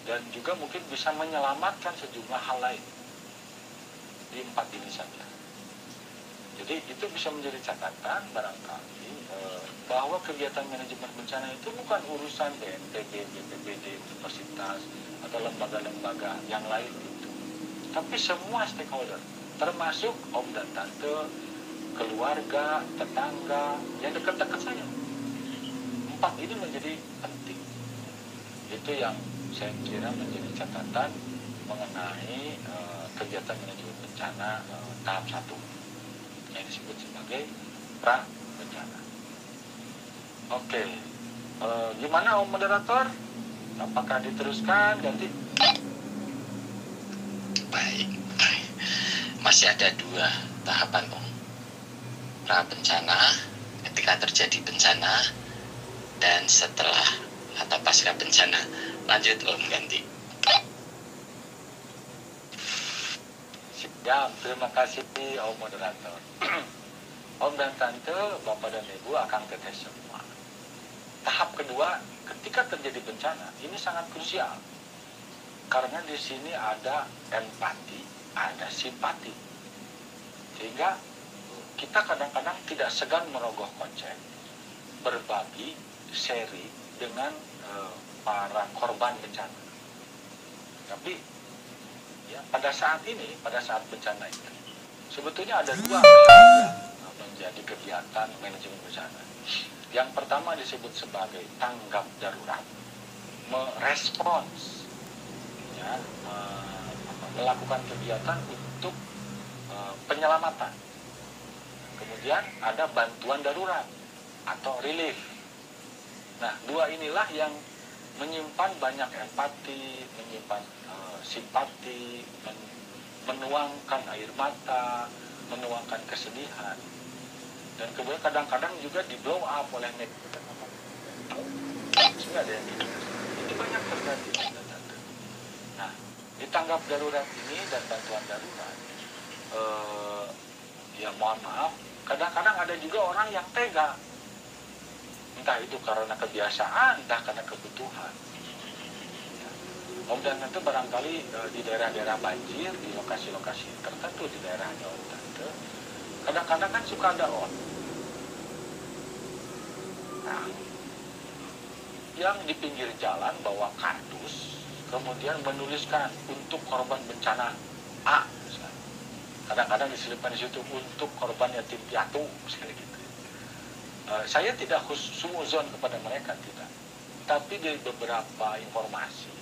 dan juga mungkin bisa menyelamatkan sejumlah hal lain di 4 ini saja. Jadi itu bisa menjadi catatan barangkali bahwa kegiatan manajemen bencana itu bukan urusan BNPB, BPBD, universitas, atau lembaga-lembaga yang lain itu, tapi semua stakeholder, termasuk Om dan Tante, keluarga, tetangga, yang dekat-dekat saya. 4 ini menjadi penting. Itu yang saya kira menjadi catatan mengenai kegiatan manajemen bencana tahap 1 yang disebut sebagai pra-bencana. Oke, gimana Om Moderator? Apakah diteruskan ganti? Baik, masih ada 2 tahapan Om. Pra-bencana, ketika terjadi bencana, dan setelah atau pasca bencana. Lanjut Om, ganti. Siap, terima kasih Om Moderator. Om dan Tante, Bapak dan Ibu, Akang Teteh semua. Tahap kedua, ketika terjadi bencana, ini sangat krusial. Karena di sini ada empati, ada simpati. Sehingga kita kadang-kadang tidak segan merogoh kocek, berbagi, sharing dengan para korban bencana. Tapi ya, pada saat ini, pada saat bencana ini, sebetulnya ada 2 hal yang menjadi kegiatan manajemen bencana. Yang pertama disebut sebagai tanggap darurat, merespons, ya, melakukan kegiatan untuk penyelamatan. Kemudian ada bantuan darurat atau relief. Nah, 2 inilah yang menyimpan banyak empati, menyimpan simpati, menuangkan air mata, menuangkan kesedihan, dan kemudian kadang-kadang juga di blow up oleh netizen. Sudah ada yang gitu. Itu banyak terjadi. Nah, di tanggap darurat ini dan bantuan darurat, ya mohon maaf, kadang-kadang ada juga orang yang tega, entah itu karena kebiasaan, entah karena kebutuhan. Om dan Tante barangkali di daerah-daerah banjir, di lokasi-lokasi tertentu di daerahnya Om Tante, kadang-kadang kan suka ada orang yang di pinggir jalan bawa kardus, kemudian menuliskan untuk korban bencana A, misalnya. Kadang-kadang diselipkan di situ untuk korban yatim piatu, misalnya gitu. Saya tidak husnuzon kepada mereka, tidak. Tapi dari beberapa informasi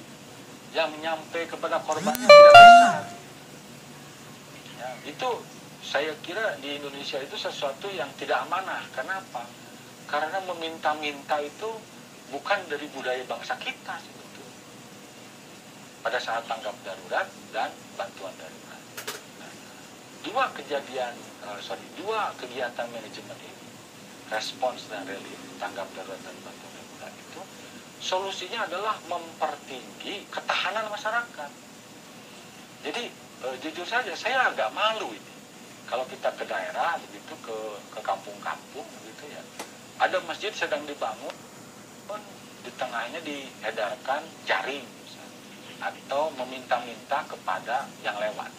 yang nyampe kepada korbannya tidak besar. Ya, itu saya kira di Indonesia itu sesuatu yang tidak amanah. Kenapa? Karena meminta-minta itu bukan dari budaya bangsa kita sebetulnya. Pada saat tanggap darurat dan bantuan darurat. Nah, dua kegiatan manajemen ini, respons dan relief, tanggap darurat dan bantuan darurat itu, solusinya adalah mempertinggi ketahanan masyarakat. Jadi jujur saja saya agak malu ini kalau kita ke daerah begitu, ke kampung-kampung begitu ya, ada masjid sedang dibangun, di tengahnya diedarkan jaring misalnya, atau meminta-minta kepada yang lewat.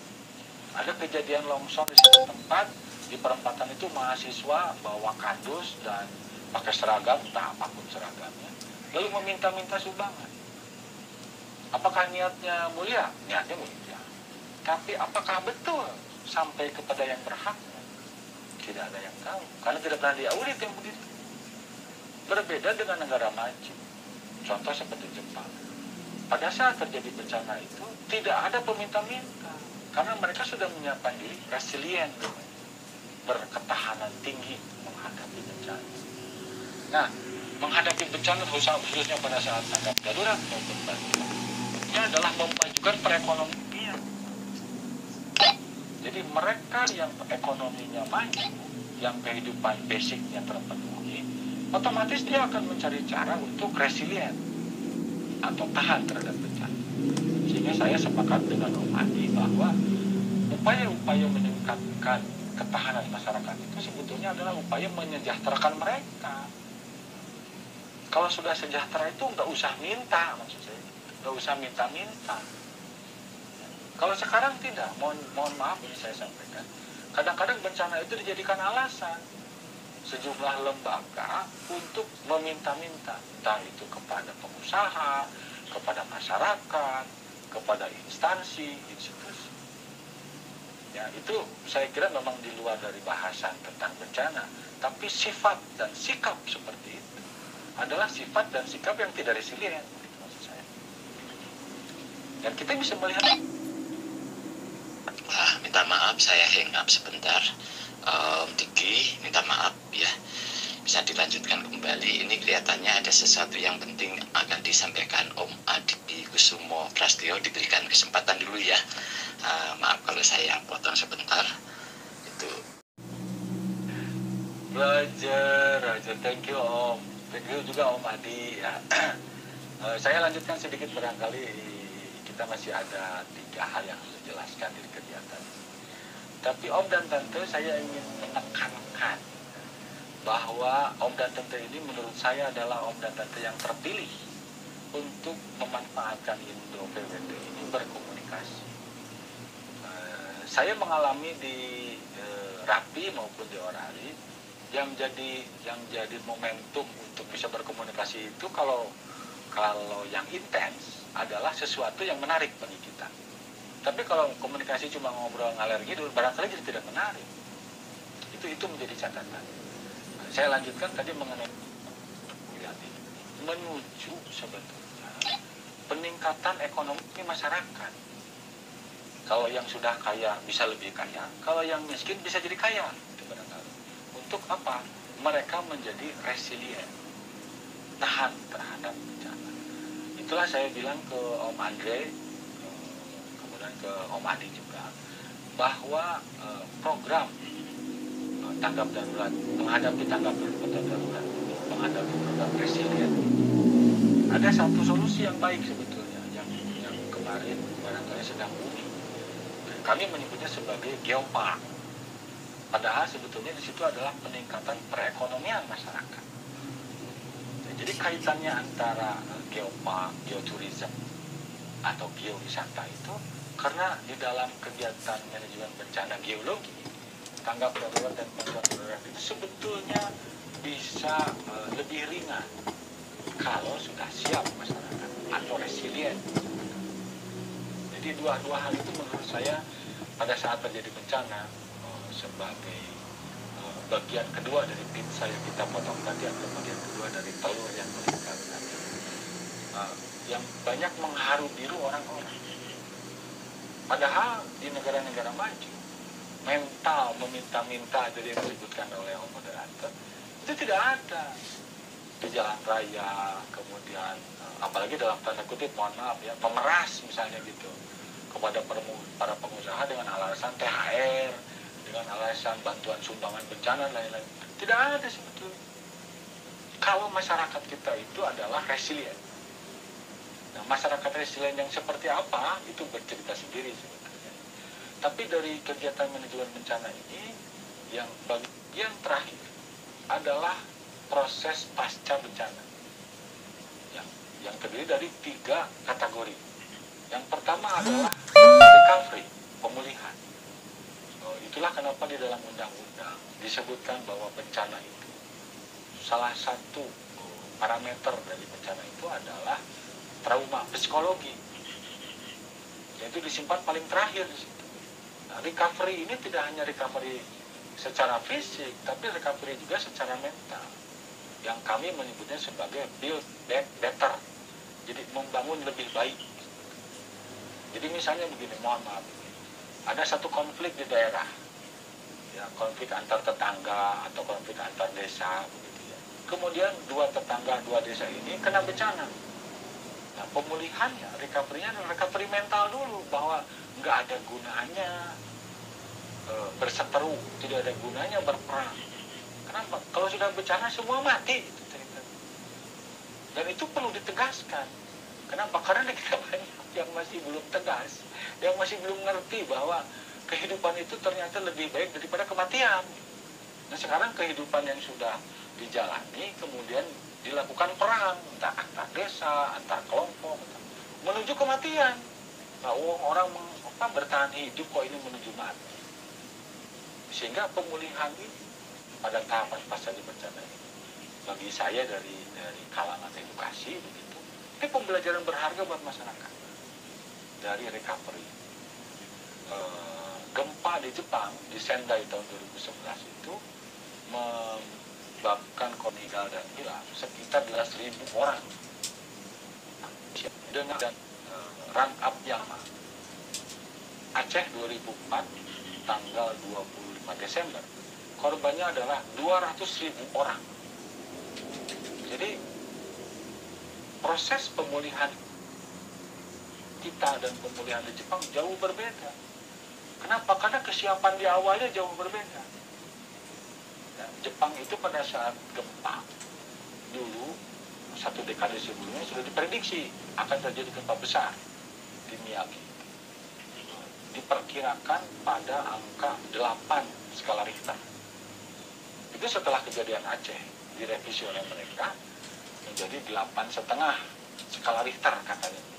Ada kejadian longsor di satu tempat, di perempatan itu mahasiswa bawa kardus dan pakai seragam, entah apapun seragamnya, lalu meminta-minta sumbangan. Apakah niatnya mulia? Niatnya mulia. Tapi apakah betul sampai kepada yang berhaknya? Tidak ada yang tahu, karena tidak pernah diaudit yang begitu. Berbeda dengan negara maju. Contoh seperti Jepang. Pada saat terjadi bencana itu, tidak ada peminta-minta. Karena mereka sudah menyiapkan diri, resilient, berketahanan tinggi menghadapi bencana. Nah, menghadapi bencana khususnya pada saat tanggap darurat maupun bantuan, ini adalah memajukan perekonomian. Jadi mereka yang ekonominya maju, yang kehidupan basicnya terpenuhi, otomatis dia akan mencari cara untuk resilient atau tahan terhadap bencana. Sehingga saya sepakat dengan Om Andi bahwa upaya-upaya meningkatkan ketahanan masyarakat itu sebetulnya adalah upaya menyejahterakan mereka. Kalau sudah sejahtera itu nggak usah minta, maksud saya, nggak usah minta-minta. Kalau sekarang tidak, mohon maaf ini saya sampaikan. Kadang-kadang bencana itu dijadikan alasan sejumlah lembaga untuk meminta-minta, entah itu kepada pengusaha, kepada masyarakat, kepada instansi, institusi. Ya, itu saya kira memang di luar dari bahasan tentang bencana, tapi sifat dan sikap seperti itu adalah sifat dan sikap yang tidak resilient, maksud saya. Dan kita bisa melihat. Minta maaf saya hang up sebentar. Diki, minta maaf ya. Bisa dilanjutkan kembali. Ini kelihatannya ada sesuatu yang penting akan disampaikan Om Adi Kusumo Prastyo. Diberikan kesempatan dulu ya. Maaf kalau saya potong sebentar. Itu. Roger, thank you Om. Thank you juga Om Adi ya. Saya lanjutkan sedikit, barangkali kita masih ada 3 hal yang harus dijelaskan di kegiatan. Tapi Om dan Tante, saya ingin menekankan bahwa Om dan Tante ini menurut saya adalah Om dan Tante yang terpilih untuk memanfaatkan Indo PWT ini berkomunikasi. Saya mengalami di Rapi maupun di Orari yang jadi momentum untuk bisa berkomunikasi itu, kalau yang intens adalah sesuatu yang menarik bagi kita. Tapi kalau komunikasi cuma ngobrol ngalir gitu, barangkali jadi tidak menarik. Itu menjadi catatan. Saya lanjutkan tadi mengenai menuju sebetulnya peningkatan ekonomi masyarakat. Kalau yang sudah kaya bisa lebih kaya, kalau yang miskin bisa jadi kaya. Itu barangkali. Untuk apa? Mereka menjadi resilient, tahan terhadap bencana. Itulah saya bilang ke Om Andre, kemudian ke Om Adi juga, bahwa program tanggap darurat, menghadapi tanggap darurat, menghadapi program resilient, ada satu solusi yang baik sebetulnya yang kemarin barangkali sedang booming. Kami menyebutnya sebagai geopark. Padahal sebetulnya di situ adalah peningkatan perekonomian masyarakat. Jadi kaitannya antara geopark, geoturism atau geowisata itu karena di dalam kegiatan manajemen bencana geologi, tanggap darurat dan bantuan darurat itu sebetulnya bisa lebih ringan kalau sudah siap masyarakat atau resilient. Jadi dua hal itu menurut saya pada saat terjadi bencana sebagai bagian kedua dari pizza yang kita potong tadi atau bagian kedua dari telur yang meningkat tadi, yang banyak mengharu biru orang-orang. Padahal di negara-negara maju mental meminta-minta jadi yang disebutkan oleh moderator itu tidak ada di jalan raya, kemudian apalagi dalam tanda kutip mohon maaf ya, pemeras misalnya gitu kepada para pengusaha dengan alasan THR, dengan alasan bantuan sumbangan bencana dan lain-lain. Tidak ada sebetulnya. Kalau masyarakat kita itu adalah resilient. Nah, masyarakat resilient yang seperti apa itu bercerita sendiri sebetulnya. Tapi dari kegiatan manajemen bencana ini yang bagian terakhir adalah proses pasca bencana. Yang terdiri dari 3 kategori. Yang pertama adalah recovery, pemulihan. Itulah kenapa di dalam undang-undang disebutkan bahwa bencana itu salah satu parameter dari bencana itu adalah trauma psikologi, yaitu disimpan paling terakhir di situ. Nah, recovery ini tidak hanya recovery secara fisik, tapi recovery juga secara mental, yang kami menyebutnya sebagai build back better, jadi membangun lebih baik. Jadi misalnya begini, mohon maaf, ada satu konflik di daerah, ya, konflik antar tetangga atau konflik antar desa, begitu ya. Kemudian 2 tetangga, 2 desa ini kena bencana. Nah, pemulihannya, recovery-nya adalah recovery mental dulu, bahwa nggak ada gunanya berseteru, tidak ada gunanya berperang. Kenapa? Kalau sudah bencana semua mati, itu cerita. Dan itu perlu ditegaskan. Kenapa? Karena kita banyak yang masih belum tegas, yang masih belum ngerti bahwa kehidupan itu ternyata lebih baik daripada kematian. Nah, sekarang kehidupan yang sudah dijalani kemudian dilakukan perang, entah antar desa, antar kelompok, menuju kematian. Nah, orang bertahan hidup kok ini menuju mati. Sehingga pemulihan ini pada tahapan pasca bencana ini, bagi saya dari kalangan edukasi begitu, ini pembelajaran berharga buat masyarakat. Dari recovery, gempa di Jepang di Sendai tahun 2011 itu menyebabkan meninggal dan hilang sekitar 11.000 orang dengan run up Yama. Aceh 2004 tanggal 25 Desember korbannya adalah 200.000 orang. Jadi proses pemulihan kita dan pemulihan di Jepang jauh berbeda. Kenapa? Karena kesiapan di awalnya jauh berbeda. Ya, Jepang itu pada saat gempa dulu 1 dekade sebelumnya sudah diprediksi akan terjadi gempa besar di Miyagi. Diperkirakan pada angka 8 skala Richter. Itu setelah kejadian Aceh direvisi oleh mereka menjadi 8,5 skala Richter katanya.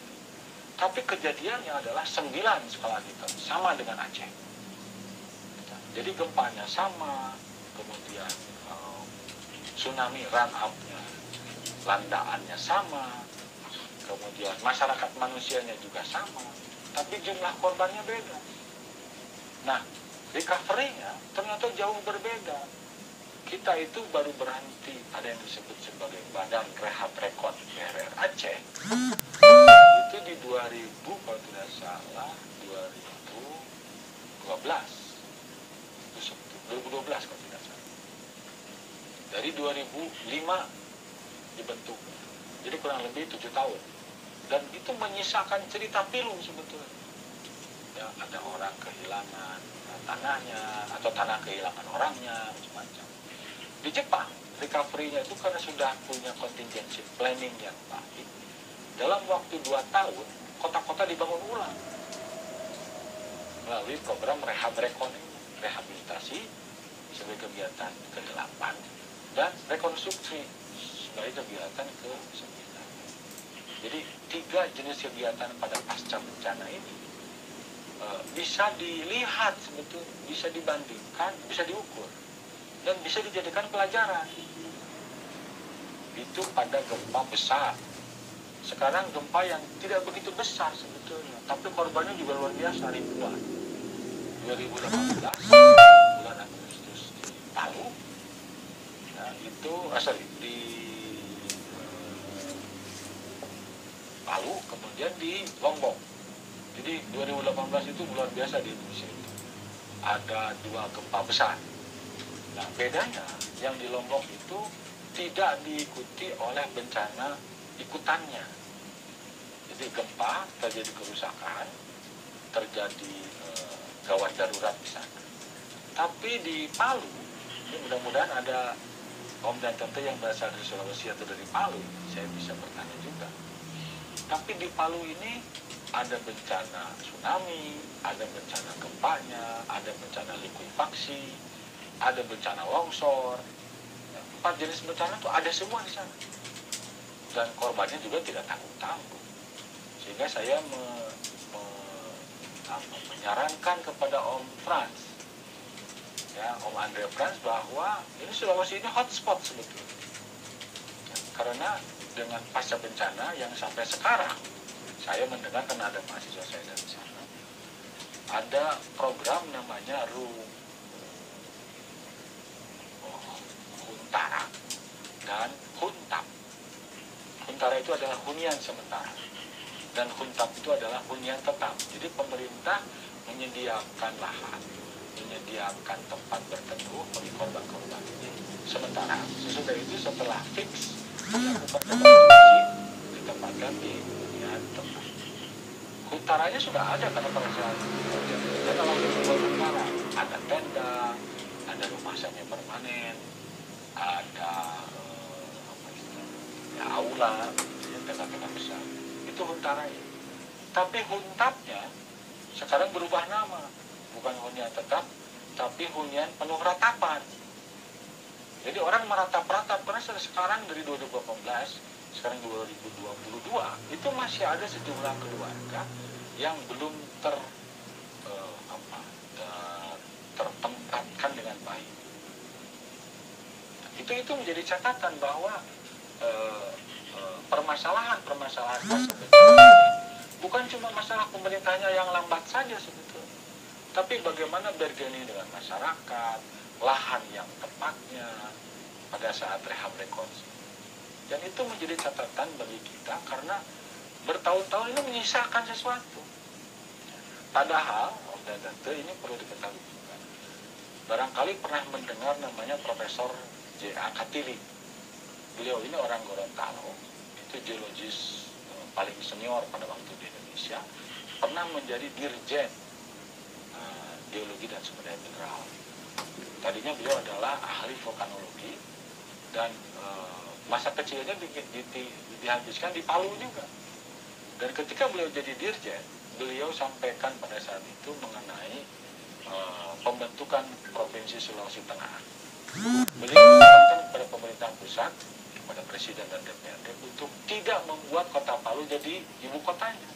Tapi kejadiannya adalah 9 skala Richter, sama dengan Aceh. Jadi gempanya sama, kemudian tsunami run up-nya, landaannya sama, kemudian masyarakat manusianya juga sama, tapi jumlah korbannya beda. Nah, recovery-nya ternyata jauh berbeda. Kita itu baru berhenti, ada yang disebut sebagai Badan Rehab Rekod BRR Aceh. Itu di 2000 kalau tidak salah 2012 kalau tidak salah. Dari 2005 dibentuk, jadi kurang lebih 7 tahun, dan itu menyisakan cerita pilu sebetulnya. Ya, ya, ada orang kehilangan tanahnya atau tanah kehilangan orangnya, macam-macam. Di Jepang, recovery-nya itu karena sudah punya contingency planning yang baik. Dalam waktu 2 tahun, kota-kota dibangun ulang melalui program rehabilitasi sebagai kegiatan ke-8 dan rekonstruksi sebagai kegiatan ke-9. Jadi 3 jenis kegiatan pada pasca bencana ini bisa dilihat sebetulnya, bisa dibandingkan, bisa diukur, dan bisa dijadikan pelajaran. Itu pada gempa besar. Sekarang gempa yang tidak begitu besar sebetulnya, tapi korbannya juga luar biasa, ribuan. 2018 bulan Agustus di Palu, nah, itu di Palu, kemudian di Lombok. Jadi 2018 itu luar biasa di Indonesia itu. Ada 2 gempa besar. Nah, bedanya yang di Lombok itu tidak diikuti oleh bencana ikutannya. Jadi gempa, terjadi kerusakan, terjadi gawat darurat di sana. Tapi di Palu, ini mudah-mudahan ada Om dan Tante yang berasal dari Sulawesi atau dari Palu, saya bisa bertanya juga. Tapi di Palu ini ada bencana tsunami, ada bencana gempanya, ada bencana likuifaksi, ada bencana longsor. 4 jenis bencana itu ada semua di sana. Dan korbannya juga tidak tanggung-tanggung. Sehingga saya menyarankan kepada Om Frans, ya, Om Andre Frans, bahwa ini Sulawesi ini hotspot sebetulnya. Ya, karena dengan pasca bencana yang sampai sekarang, saya mendengar karena ada mahasiswa saya dari sana, ada program namanya Huntara dan Huntap. Huntara itu adalah hunian sementara, dan Huntap itu adalah hunian tetap. Jadi pemerintah menyediakan lahan, menyediakan tempat berteduh bagi korban-korban ini sementara. Sesudah itu setelah fix melakukan rekonstruksi, ditempatkan di hunian tempat. Huntaranya sudah ada karena pada saat kita langsung membuat Huntara. Ada tenda, ada rumah semi permanen, ada aula, tenda-tenda besar. Itu Huntaranya. Tapi Huntapnya sekarang berubah nama, bukan hunian tetap, tapi hunian penuh ratapan. Jadi orang meratap-ratap, karena sekarang dari 2018, sekarang 2022, itu masih ada sejumlah keluarga yang belum tertempatkan dengan baik. Itu menjadi catatan bahwa permasalahan bukan cuma masalah pemerintahnya yang lambat saja sebetulnya, tapi bagaimana bergabung dengan masyarakat, lahan yang tepatnya pada saat rehab rekonstruksi. Dan itu menjadi catatan bagi kita karena bertahun-tahun ini menyisakan sesuatu. Padahal, Om dan Tante, ini perlu diketahui juga. Barangkali pernah mendengar namanya Profesor J.A. Katili. Beliau ini orang Gorontalo, itu geologis paling senior pada waktu di Indonesia, pernah menjadi dirjen geologi dan sumber daya mineral. Tadinya beliau adalah ahli vulkanologi dan masa kecilnya dihabiskan di Palu juga. Dan ketika beliau jadi dirjen, beliau sampaikan pada saat itu mengenai pembentukan Provinsi Sulawesi Tengah. Beliau menekankan kepada pemerintah pusat, kepada Presiden dan DPRD untuk tidak membuat kota Palu jadi ibu kotanya.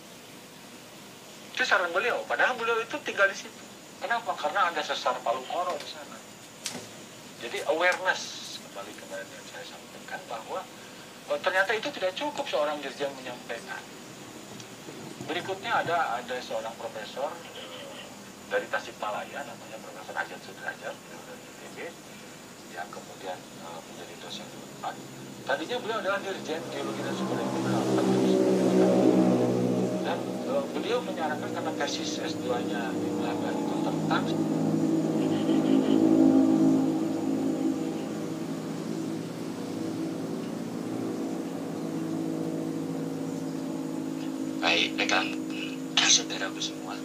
Itu saran beliau, padahal beliau itu tinggal di situ. Kenapa? Karena ada sesar Palu Koro di sana. Jadi awareness, kembali kemarin yang saya sampaikan, bahwa ternyata itu tidak cukup seorang dirjen menyampaikan. Berikutnya ada seorang profesor dari Tasikmalaya, namanya Profesor Ajat Sudrajat, dari ITB, yang kemudian menjadi dosen di Unpad. Tadinya beliau adalah dirjen geologi dan sumber daya mineral, dan beliau menyarankan karena tesis S2-nya di Melaka itu tentang baik rekan saudaraku semua.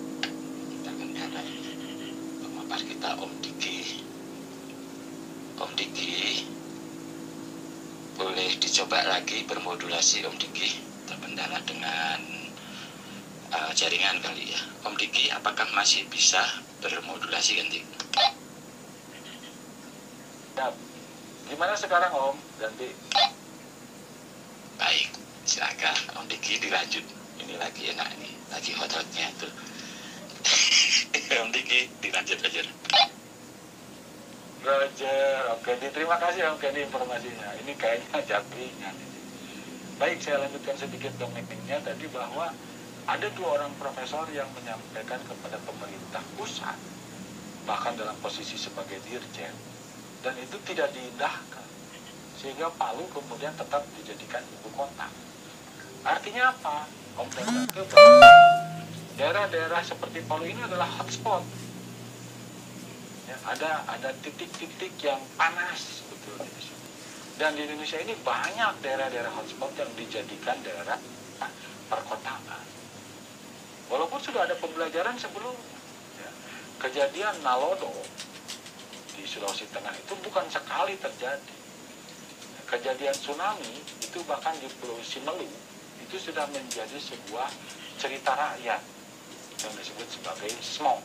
coba lagi bermodulasi Om Diki, terkendala dengan jaringan kali ya. Om Diki, apakah masih bisa bermodulasi ganti? Ya, gimana sekarang Om? Ganti. Baik, silakan Om Diki dilanjut. Ini lagi enak nih, lagi hot-hotnya tuh. Om Diki dilanjut aja. Roger, oke, terima kasih Om Kendi informasinya. Ini kayaknya jabringan. Baik, saya lanjutkan sedikit domainnya tadi bahwa ada 2 orang profesor yang menyampaikan kepada pemerintah pusat, bahkan dalam posisi sebagai dirjen, dan itu tidak diindahkan, sehingga Palu kemudian tetap dijadikan ibu kota. Artinya apa? Om dan Tante, daerah-daerah seperti Palu ini adalah hotspot. Ya, ada titik-titik yang panas betul di sini. Dan di Indonesia ini banyak daerah-daerah hotspot yang dijadikan daerah perkotaan. Walaupun sudah ada pembelajaran sebelum ya, kejadian Nalodo di Sulawesi Tengah itu bukan sekali terjadi. Kejadian tsunami itu bahkan di Pulau Simelu itu sudah menjadi sebuah cerita rakyat yang disebut sebagai SMOG.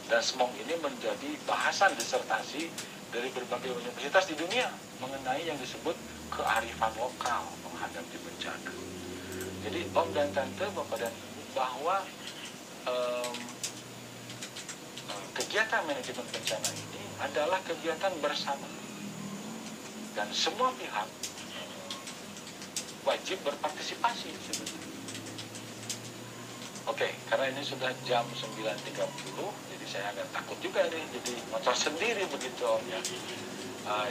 Dan SMOG ini menjadi bahasan disertasi dari berbagai universitas di dunia mengenai yang disebut kearifan lokal menghadapi bencana. Jadi Om dan Tante, Bapak dan Ibu, bahwa kegiatan manajemen bencana ini adalah kegiatan bersama. Dan semua pihak wajib berpartisipasi sebetulnya. Oke, karena ini sudah jam 9.30, jadi saya agak takut juga nih, jadi motor sendiri begitu Om ya.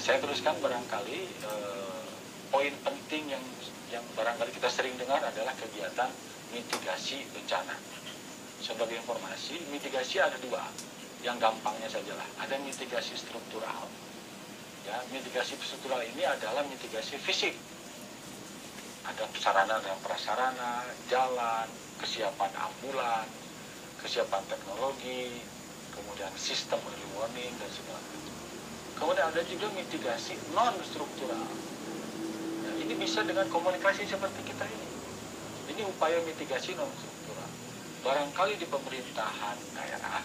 Saya teruskan barangkali poin penting yang barangkali kita sering dengar adalah kegiatan mitigasi bencana. Sebagai informasi, mitigasi ada 2, yang gampangnya sajalah. Ada mitigasi struktural. Ya, mitigasi struktural ini adalah mitigasi fisik. Ada sarana dan prasarana, jalan, kesiapan ambulan, kesiapan teknologi, kemudian sistem early warning dan segala macam. Kemudian ada juga mitigasi non struktural. Nah, ini bisa dengan komunikasi seperti kita ini. Ini upaya mitigasi non struktural. Barangkali di pemerintahan daerah,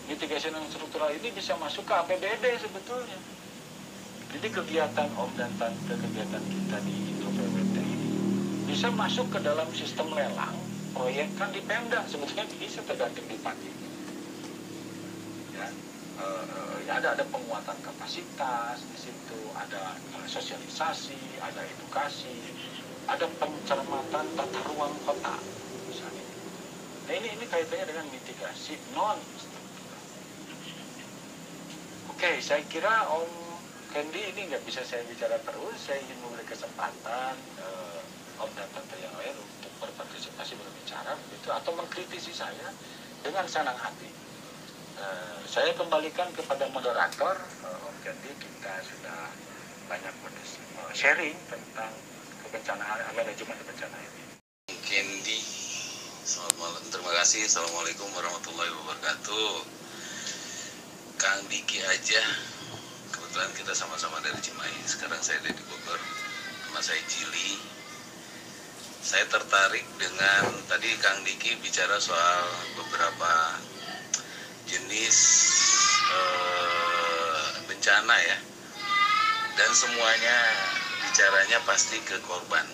mitigasi non struktural ini bisa masuk ke APBD sebetulnya. Jadi kegiatan Om dan Tante, kegiatan kita di Indo PWT ini bisa masuk ke dalam sistem lelang proyek kan di Pemda, sebetulnya bisa tergantung di Pati. Ya, ada penguatan kapasitas di situ, ada sosialisasi, ada edukasi, ada pencermatan tata ruang kota misalnya. Nah ini kaitannya dengan mitigasi non struktural. Oke, saya kira Om Kendi ini nggak bisa saya bicara terus. Saya ingin memberi kesempatan Om dan Tante yang lain untuk berpartisipasi berbicara begitu atau mengkritisi saya dengan senang hati. Saya kembalikan kepada moderator Om Kendi. Kita sudah banyak sharing tentang kebencanaan, manajemen bencana ini. Kendi, selamat malam. Terima kasih. Assalamualaikum warahmatullahi wabarakatuh. Kang Diki aja. Kebetulan kita sama-sama dari Cimahi. Sekarang saya ada di Bogor. Nama saya Jili. Saya tertarik dengan tadi Kang Diki bicara soal beberapa jenis bencana ya. Dan semuanya bicaranya pasti ke korban.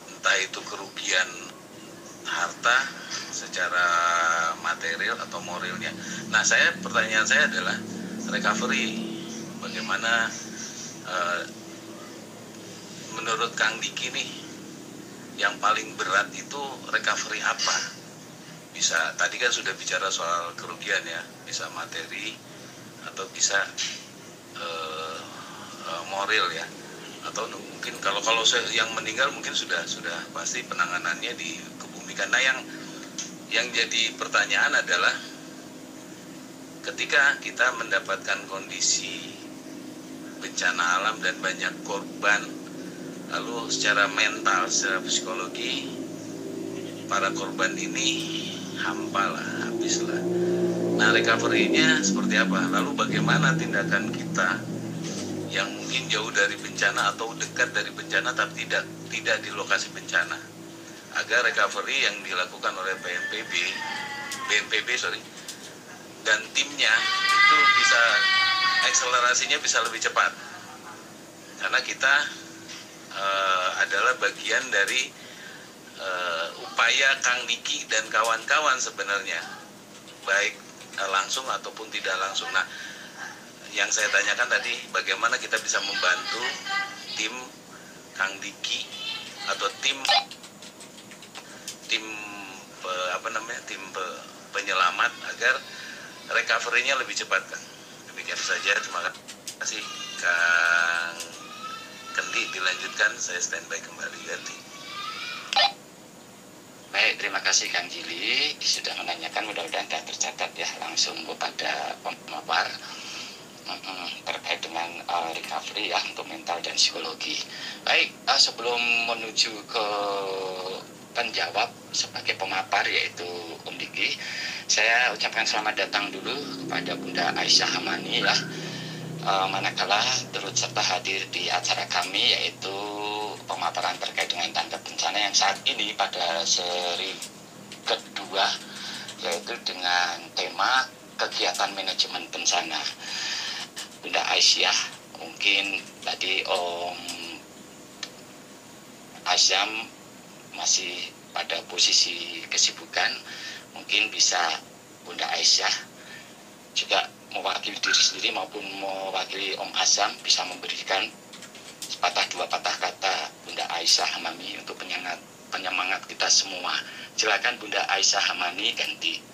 Entah itu kerugian harta secara material atau moralnya. Nah, pertanyaan saya adalah recovery. Bagaimana menurut Kang Diki nih yang paling berat itu recovery apa? Bisa, tadi kan sudah bicara soal kerugian ya, bisa materi atau bisa moral ya, atau mungkin kalau yang meninggal mungkin sudah pasti penanganannya dikebumikan. Nah yang jadi pertanyaan adalah ketika kita mendapatkan kondisi bencana alam dan banyak korban, lalu secara mental, secara psikologi para korban ini hampa lah, habis lah. Nah recovery-nya seperti apa? Lalu bagaimana tindakan kita yang mungkin jauh dari bencana atau dekat dari bencana tapi tidak di lokasi bencana, agar recovery yang dilakukan oleh BNPB dan timnya itu bisa akselerasinya bisa lebih cepat, karena kita adalah bagian dari upaya Kang Diki dan kawan-kawan sebenarnya, baik langsung ataupun tidak langsung. Nah, yang saya tanyakan tadi, bagaimana kita bisa membantu tim Kang Diki atau tim penyelamat agar recovery-nya lebih cepat, Kang. Demikian saja, terima kasih Kang Kendi. Dilanjutkan, saya standby kembali ganti. Baik, terima kasih Kang Jili sudah menanyakan, mudah-mudahan sudah tercatat ya langsung kepada pemapar terkait dengan recovery ya untuk mental dan psikologi. Baik, sebelum menuju ke penjawab sebagai pemapar yaitu Om Diki, saya ucapkan selamat datang dulu kepada Bunda Aisyah Hamani ya, manakala turut serta hadir di acara kami yaitu pemaparan terkait dengan tanggap bencana yang saat ini pada seri kedua, yaitu dengan tema kegiatan manajemen bencana. Bunda Aisyah, mungkin tadi Om Azam masih pada posisi kesibukan, mungkin bisa Bunda Aisyah juga mewakili diri sendiri maupun mewakili Om Azam bisa memberikan sepatah dua patah kata Bunda Aisyah Hamani untuk penyemangat kita semua. Silakan Bunda Aisyah Hamani, ganti.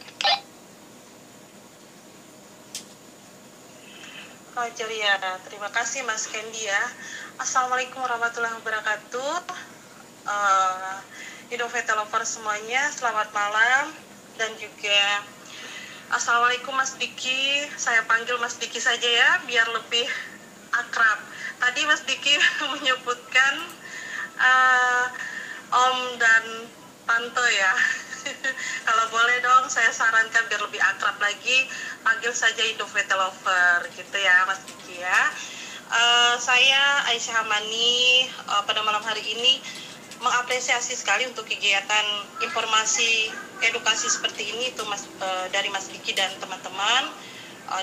Roger ya, terima kasih Mas Kendi ya. Assalamualaikum warahmatullahi wabarakatuh. Innovate Lover semuanya, selamat malam. Dan juga Assalamualaikum Mas Diki, saya panggil Mas Diki saja ya, biar lebih akrab. Tadi Mas Diki menyebutkan Om dan Tante ya. Kalau boleh dong, saya sarankan biar lebih akrab lagi, panggil saja Innovate Lover gitu ya Mas Diki ya. Saya Aisyah Hamani pada malam hari ini mengapresiasi sekali untuk kegiatan informasi edukasi seperti ini itu dari Mas Diki dan teman-teman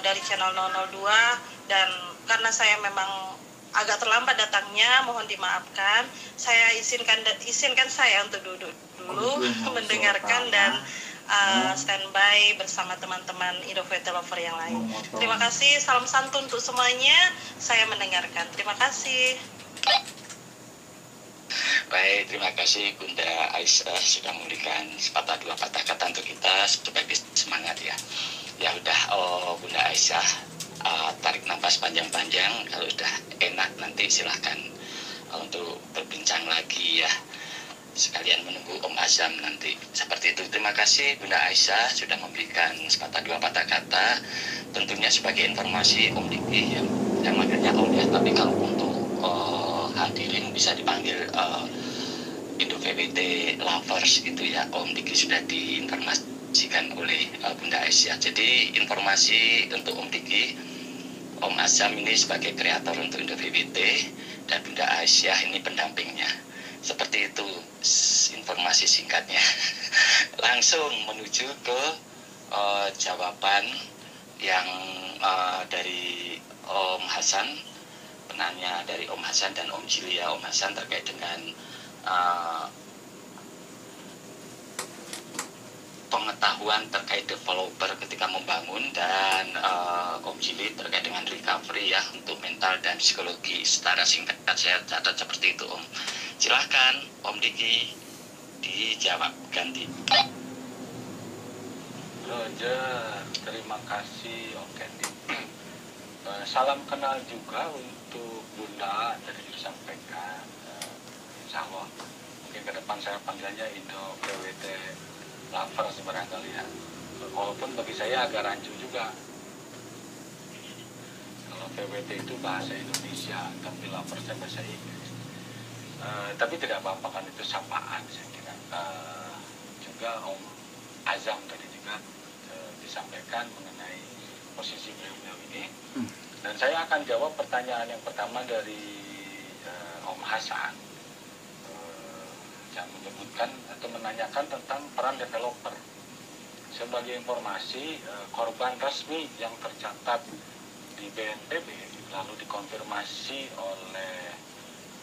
dari channel 002, dan karena saya memang agak terlambat datangnya, mohon dimaafkan. Saya izinkan saya untuk duduk dulu mendengarkan dan standby bersama teman-teman Innovate Lover yang lain. Terima kasih, salam santun untuk semuanya. Saya mendengarkan. Terima kasih. Baik, terima kasih Bunda Aisyah sudah memberikan sepatah dua patah kata untuk kita sebagai semangat ya. Ya udah, Bunda Aisyah tarik nafas panjang-panjang. Kalau udah enak nanti silahkan untuk berbincang lagi ya. Sekalian menunggu Om Azam nanti. Seperti itu. Terima kasih Bunda Aisyah sudah memberikan sepatah dua patah kata. Tentunya sebagai informasi Om Diki yang manggilnya Om ya. Tapi kalau untuk hadirin bisa dipanggil Indo-VWT Lovers gitu ya. Om Diki sudah diinformasikan oleh Bunda Aisyah. Jadi informasi untuk Om Diki, Om Azam ini sebagai kreator untuk Indo-VWT dan Bunda Aisyah ini pendampingnya. Seperti itu informasi singkatnya. Langsung menuju ke jawaban yang dari Om Hasan, penanya dari Om Hasan dan Om Jili ya. Om Hasan terkait dengan pengetahuan terkait developer ketika membangun, dan Om Jili terkait dengan recovery ya untuk mental dan psikologi. Secara singkat saya catat seperti itu Om. Silahkan Om Diki dijawab, ganti. Roger, terima kasih Om Kendi. Salam kenal juga untuk Bunda dari disampaikan. Insya Allah mungkin ke depan saya panggilnya Indo PWT Lovers barangkali ya. Walaupun bagi saya agak rancu juga. Kalau PWT itu bahasa Indonesia, tapi Loversnya bahasa Inggris. Tapi tidak apa-apa, kan itu sapaan saya kira. Juga Om Azam tadi juga disampaikan mengenai posisi beliau ini. Dan saya akan jawab pertanyaan yang pertama dari Om Hasan yang menyebutkan atau menanyakan tentang peran developer. Sebagai informasi, korban resmi yang tercatat di BNPB lalu dikonfirmasi oleh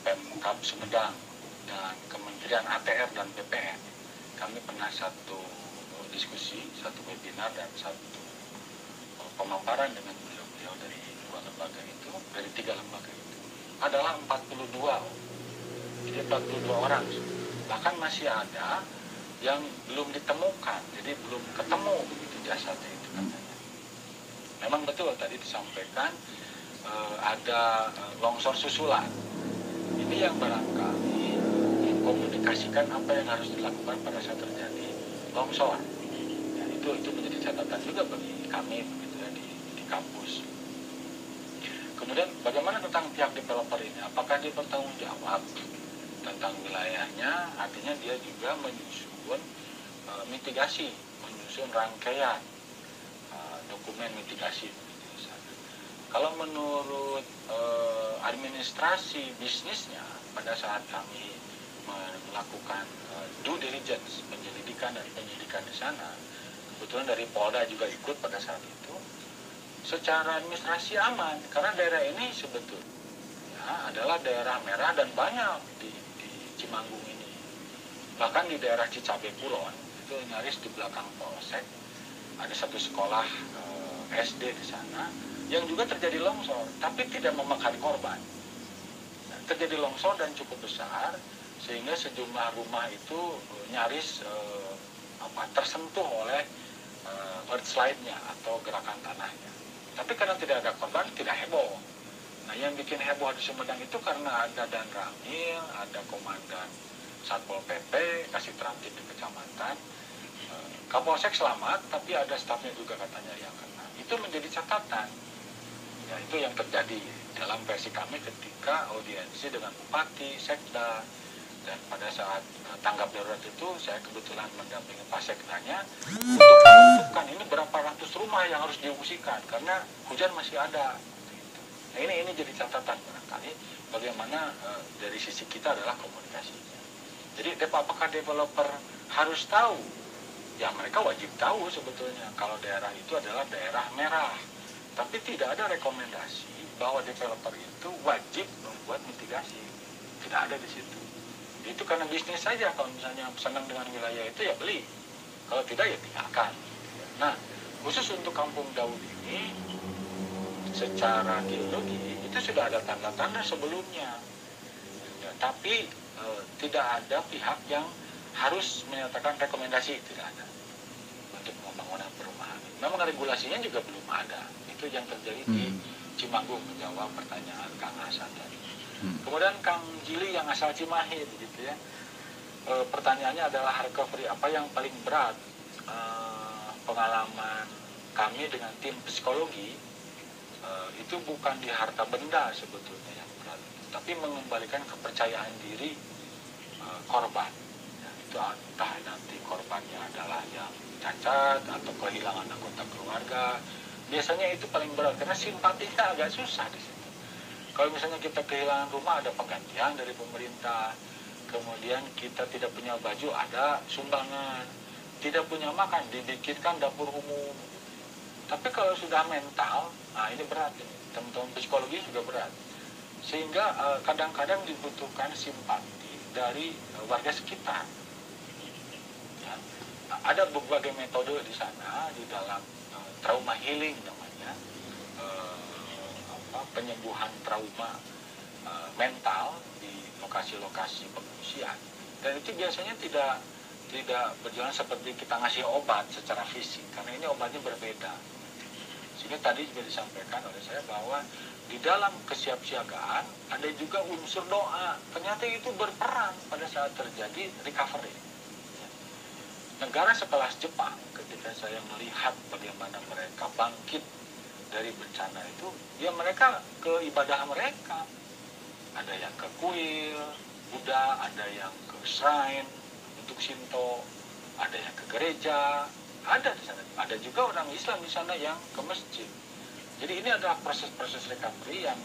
Pemkab Sumedang dan Kementerian ATR dan BPN. Kami pernah satu diskusi, satu webinar dan satu pemaparan dengan beliau dari dua lembaga itu, dari 3 lembaga itu adalah 42. Jadi 42 orang. Bahkan masih ada yang belum ditemukan, jadi belum ketemu begitu jasadnya itu katanya. Memang betul tadi disampaikan ada longsor susulan. Ini yang barangkali mengkomunikasikan apa yang harus dilakukan pada saat terjadi longsor. Ya, itu menjadi catatan juga bagi kami begitu ya di kampus. Kemudian bagaimana tentang pihak developer ini? Apakah dia bertanggung jawab tentang wilayahnya? Artinya dia juga menyusun mitigasi, menyusun rangkaian dokumen mitigasi. Kalau menurut administrasi bisnisnya, pada saat kami melakukan due diligence, penyelidikan dan penyidikan di sana, kebetulan dari Polda juga ikut pada saat itu, secara administrasi aman, karena daerah ini sebetulnya adalah daerah merah dan banyak di Cimanggung ini. Bahkan di daerah Cicabe Kulon, itu nyaris di belakang Polsek, ada satu sekolah SD di sana, yang juga terjadi longsor, tapi tidak memakan korban. Nah, terjadi longsor dan cukup besar, sehingga sejumlah rumah itu nyaris tersentuh oleh earthslide-nya atau gerakan tanahnya. Tapi karena tidak ada korban, tidak heboh. Nah, yang bikin heboh di Sumedang itu karena ada Dan Ramil, ada komandan Satpol PP, kasih transit di kecamatan. Kapolsek selamat, tapi ada stafnya juga katanya yang kena. Itu menjadi catatan. Ya, itu yang terjadi dalam versi kami ketika audiensi dengan Bupati, Sekda, dan pada saat tanggap darurat itu saya kebetulan mendampingi Pak Sekdanya untuk menentukan ini berapa ratus rumah yang harus diungsikan karena hujan masih ada. Nah, ini jadi catatan barangkali bagaimana dari sisi kita adalah komunikasinya. Jadi apakah developer harus tahu? Ya, mereka wajib tahu sebetulnya kalau daerah itu adalah daerah merah. Tapi tidak ada rekomendasi bahwa developer itu wajib membuat mitigasi. Tidak ada di situ. Itu karena bisnis saja, kalau misalnya senang dengan wilayah itu ya beli, kalau tidak ya tinggalkan. Nah, khusus untuk Kampung Daud ini secara geologi itu sudah ada tanda-tanda sebelumnya ya, tapi tidak ada pihak yang harus menyatakan rekomendasi, tidak ada untuk pembangunan perumahan. Memang regulasinya juga belum ada. Itu yang terjadi di Cimanggung, menjawab pertanyaan Kang Hasan tadi. Kemudian Kang Jili yang asal Cimahi begitu ya. Pertanyaannya adalah recovery apa yang paling berat. Pengalaman kami dengan tim psikologi itu bukan di harta benda sebetulnya yang berat, tapi mengembalikan kepercayaan diri korban. Ya, itu entah nanti korbannya adalah yang cacat atau kehilangan anggota keluarga. Biasanya itu paling berat karena simpatinya agak susah di situ. Kalau misalnya kita kehilangan rumah, ada penggantian dari pemerintah. Kemudian kita tidak punya baju, ada sumbangan. Tidak punya makan, dibikinkan dapur umum. Tapi kalau sudah mental, nah ini berat. Teman-teman psikologi juga berat. Sehingga kadang-kadang dibutuhkan simpati dari warga sekitar. Ya. Nah, ada berbagai metode di sana, di dalam trauma healing namanya. Penyembuhan trauma mental di lokasi-lokasi pengungsian, dan itu biasanya tidak berjalan seperti kita ngasih obat secara fisik, karena ini obatnya berbeda. Sehingga tadi juga disampaikan oleh saya bahwa di dalam kesiapsiagaan ada juga unsur doa. Ternyata itu berperan pada saat terjadi recovery. Negara sekelas Jepang, ketika saya melihat bagaimana mereka bangkit dari bencana itu, ya mereka ke ibadah mereka. Ada yang ke kuil Buddha, ada yang ke shrine untuk Shinto, ada yang ke gereja, ada di sana. Ada juga orang Islam di sana yang ke masjid. Jadi ini adalah proses-proses recovery yang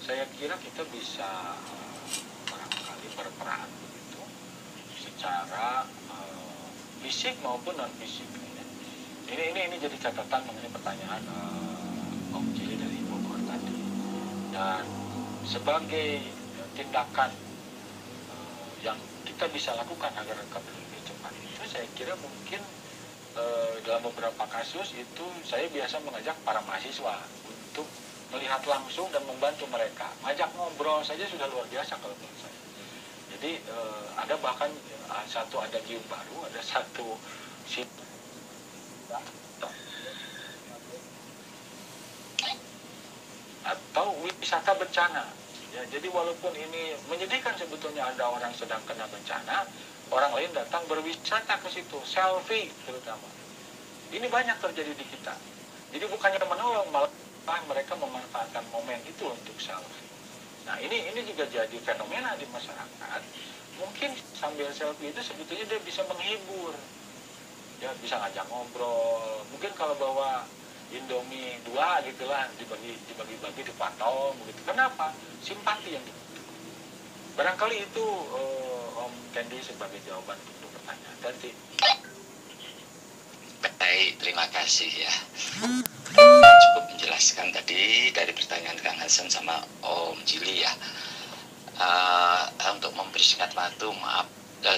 saya kira kita bisa barangkali berperan begitu secara fisik maupun non fisik. Ini jadi catatan mengenai pertanyaan Om Jili dari Bogor tadi. Dan sebagai tindakan yang kita bisa lakukan agar recovery lebih cepat itu, saya kira mungkin dalam beberapa kasus itu saya biasa mengajak para mahasiswa untuk melihat langsung dan membantu mereka. Ngajak ngobrol saja sudah luar biasa kalau menurut saya. Jadi ada bahkan satu adagium baru, ada satu atau wisata bencana. Ya, jadi walaupun ini menyedihkan sebetulnya ada orang sedang kena bencana, orang lain datang berwisata ke situ, selfie terutama. Ini banyak terjadi di kita. Jadi bukannya menolong, malah mereka memanfaatkan momen itu untuk selfie. Nah ini juga jadi fenomena di masyarakat. Mungkin sambil selfie itu sebetulnya dia bisa menghibur. Ya bisa ngajak ngobrol. Mungkin kalau bawa Indomie 2 gitulah, dibagi-bagi dipotong begitu. Kenapa? Simpati yang dibutuhkan. Barangkali itu Om Candy sebagai jawaban untuk pertanyaan tadi. Baik, terima kasih ya. Cukup menjelaskan tadi dari pertanyaan Kang Hasan sama Om Jili ya. Untuk mempersingkat waktu, maaf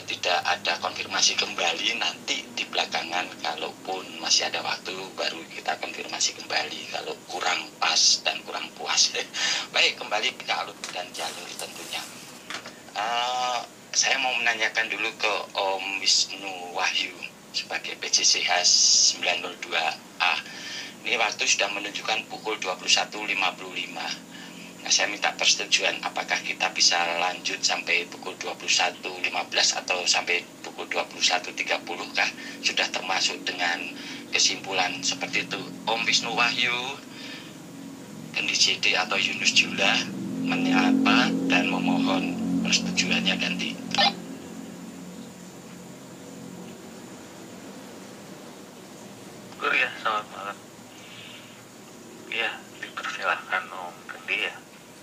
tidak ada konfirmasi kembali, nanti di belakangan kalaupun masih ada waktu baru kita konfirmasi kembali kalau kurang pas dan kurang puas. Baik, kembali ke alur dan jalur tentunya. Saya mau menanyakan dulu ke Om Wisnu Wahyu sebagai PJCH 902A. Ini waktu sudah menunjukkan pukul 21.55. Nah, saya minta persetujuan apakah kita bisa lanjut sampai pukul 21.15 atau sampai pukul 21.30 kah? Sudah termasuk dengan kesimpulan seperti itu. Om Wisnu Wahyu, Kendi JD atau Yunus Jula menyapa dan memohon persetujuannya ganti. Ya, selamat malam. Iya, dipersilahkan Om Kendi ya.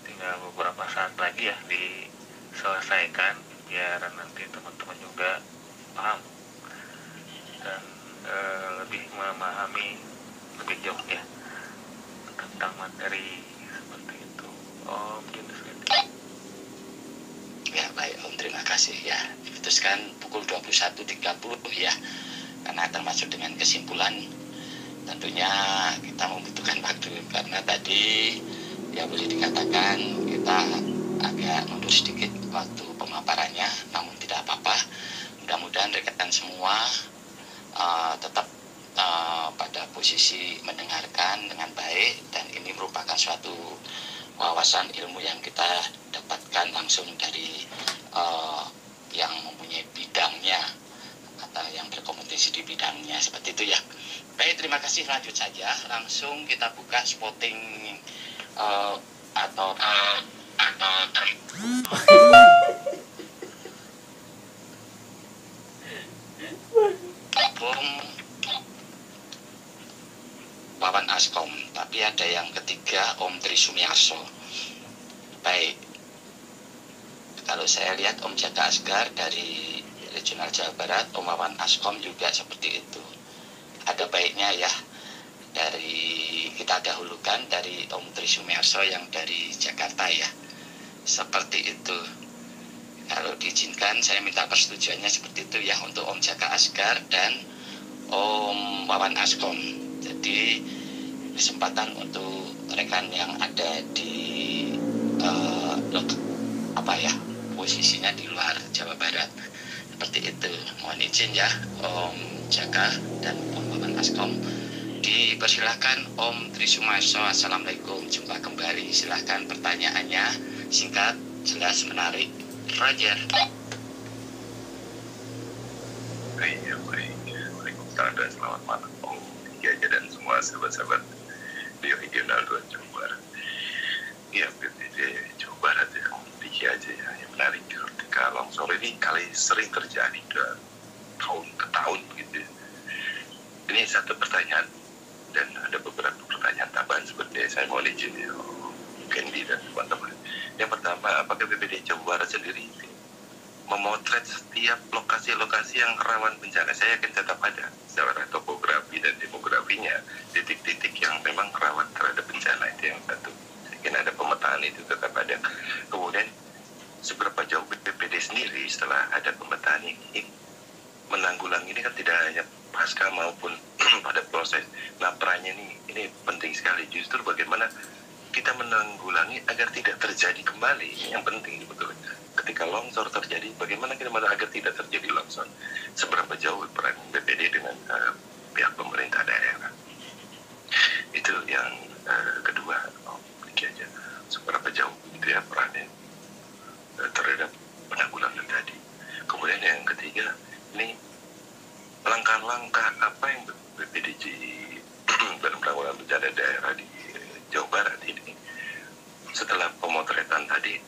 Tinggal beberapa saat lagi ya diselesaikan biar nanti teman-teman juga paham dan lebih memahami lebih jauh ya tentang materi seperti itu. Om Yunus Kendi. Ya baik Om, terima kasih ya. Diputuskan pukul 21.30 ya, karena termasuk dengan kesimpulan. Tentunya kita membutuhkan waktu karena tadi ya boleh dikatakan kita agak mundur sedikit waktu pemaparannya, namun tidak apa-apa. Mudah-mudahan rekan semua tetap pada posisi mendengarkan dengan baik, dan ini merupakan suatu wawasan ilmu yang kita dapatkan langsung dari yang mempunyai bidangnya atau yang berkompetisi di bidangnya, seperti itu ya. Baik, terima kasih. Lanjut saja, langsung kita buka spotting atau Wawan Askom, tapi ada yang ketiga Om Tri Sumiarso. Baik, kalau saya lihat Om Jaka Asgar dari Regional Jawa Barat, Om Wawan Askom juga seperti itu. Ada baiknya ya dari kita dahulukan dari Om Tri Sumiarso yang dari Jakarta ya, seperti itu. Kalau diizinkan saya minta persetujuannya seperti itu ya untuk Om Jaka Asgar dan Om Wawan Askom. Jadi kesempatan untuk rekan yang ada di posisinya di luar Jawa Barat, seperti itu. Mohon izin ya Om Jaka dan Om Wawan Askom. Dipersilahkan Om Tri Sumiarso. Assalamualaikum, jumpa kembali. Silahkan pertanyaannya singkat, jelas, menarik. Roger. Baik. Waalaikumsalam dan selamat malam Om Jaja dan semua sahabat-sahabat di Regional 2 Jawa Barat. Ya, PTJ Jawa Barat ya, Diki aja ya. Yang menarik ketika longsor ini kali sering terjadi tahun ke tahun begitu. Ini satu pertanyaan dan ada beberapa pertanyaan tambahan seperti saya mohon izin ya, Kendi dan teman-teman. Yang pertama, apakah BPD Jawa Barat sendiri memotret setiap lokasi-lokasi yang rawan bencana? Saya yakin tetap ada secara topografi dan demografinya, titik-titik yang memang rawan terhadap bencana, itu yang satu. Saya yakin ada pemetaan itu tetap ada. Kemudian seberapa jauh BPD sendiri setelah ada pemetaan ini menanggulangi ini kan tidak hanya pasca maupun pada proses. Nah, perannya ini penting sekali. Justru bagaimana kita menanggulangi agar tidak terjadi kembali. Yang penting sebetulnya. Ketika longsor terjadi, bagaimana kita agar tidak terjadi longsor? Seberapa jauh peran BPD dengan pihak pemerintah daerah? Itu yang kedua. Ini aja. Seberapa jauh itu ya perannya terhadap penanggulangan tadi. Kemudian yang ketiga, ini langkah-langkah apa yang BPDJ dalam penanggulangan bencana daerah di Jawa Barat ini setelah pemotretan tadi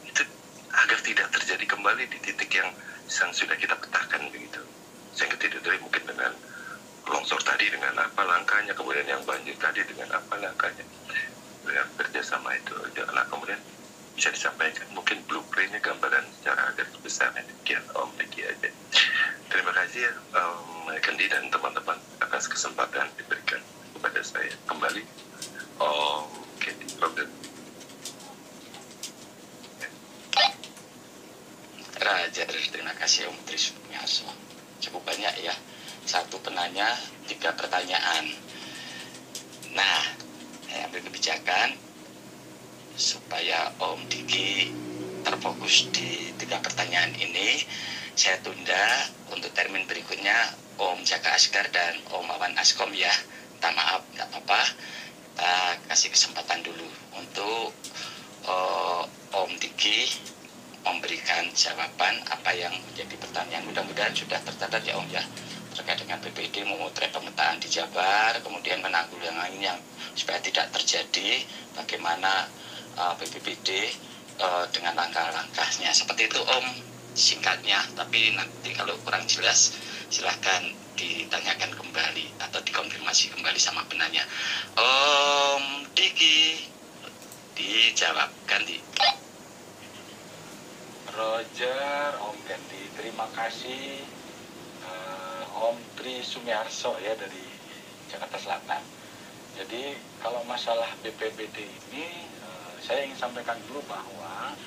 itu agar tidak terjadi kembali di titik yang sudah kita petakan begitu. Sehingga tidak terjadi mungkin dengan longsor tadi dengan apa langkahnya, kemudian yang banjir tadi dengan apa langkahnya, dengan kerjasama itu. Nah, kemudian bisa disampaikan mungkin blueprintnya, gambaran secara garis besar. Demikian Om Diki aja. Terima kasih Kendi dan teman-teman atas kesempatan diberikan kepada saya. Kembali Om Kendi, Robert. Raja, terima kasih Om Tri Sumiharso. Cukup banyak ya, satu penanya 3 pertanyaan. Nah, saya ambil kebijakan supaya Om Diki terfokus di 3 pertanyaan ini. Saya tunda untuk termin berikutnya Om Jaka Asgar dan Om Awan Askom ya. Minta maaf, nggak apa-apa. Kita kasih kesempatan dulu untuk Om Diki memberikan jawaban apa yang menjadi pertanyaan. Mudah-mudahan sudah tercatat ya Om ya, terkait dengan BPD memotret pemetaan di Jabar, kemudian menanggulangi yang supaya tidak terjadi, bagaimana BPBD dengan langkah-langkahnya. Seperti itu Om singkatnya, tapi nanti kalau kurang jelas silahkan ditanyakan kembali atau dikonfirmasi kembali sama penanya. Om Diki, dijawab ganti. Roger, Om Kendi, terima kasih Om Tri Sumiharso ya dari Jakarta Selatan. Jadi kalau masalah BPBD ini saya ingin sampaikan dulu bahwa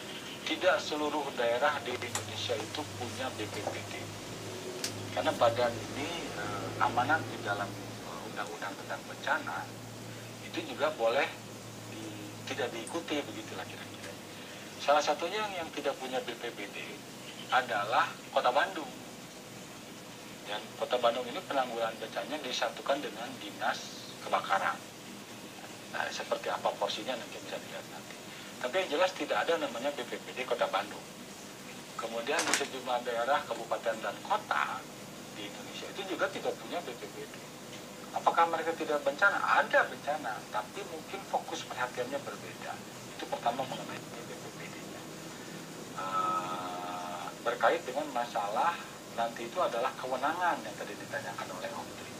tidak seluruh daerah di Indonesia itu punya BPBD. Karena badan ini amanat di dalam undang-undang tentang bencana itu juga boleh tidak diikuti, begitulah kira-kira. Salah satunya yang tidak punya BPBD adalah Kota Bandung. Dan Kota Bandung ini penanggulangan bencananya disatukan dengan Dinas Kebakaran. Nah, seperti apa porsinya nanti bisa dilihat nanti. Tapi yang jelas tidak ada namanya BPBD Kota Bandung. Kemudian di sejumlah daerah, kabupaten dan kota di Indonesia itu juga tidak punya BPBD. Apakah mereka tidak bencana? Ada bencana, tapi mungkin fokus perhatiannya berbeda. Itu pertama mengenai BPBD-nya. Berkait dengan masalah nanti itu adalah kewenangan yang tadi ditanyakan oleh Om Tri.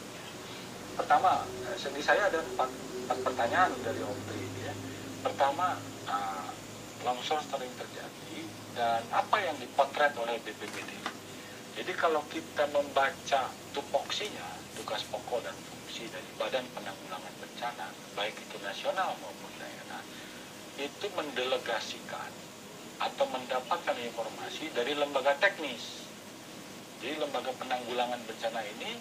Pertama, di saya ada 4 pertanyaan dari Om Tri. Ya. Pertama, longsor sering terjadi dan apa yang dipotret oleh BPBD. Jadi kalau kita membaca tupoksinya, tugas pokok dan fungsi dari Badan Penanggulangan Bencana, baik itu nasional maupun daerah, itu mendelegasikan atau mendapatkan informasi dari lembaga teknis. Jadi lembaga penanggulangan bencana ini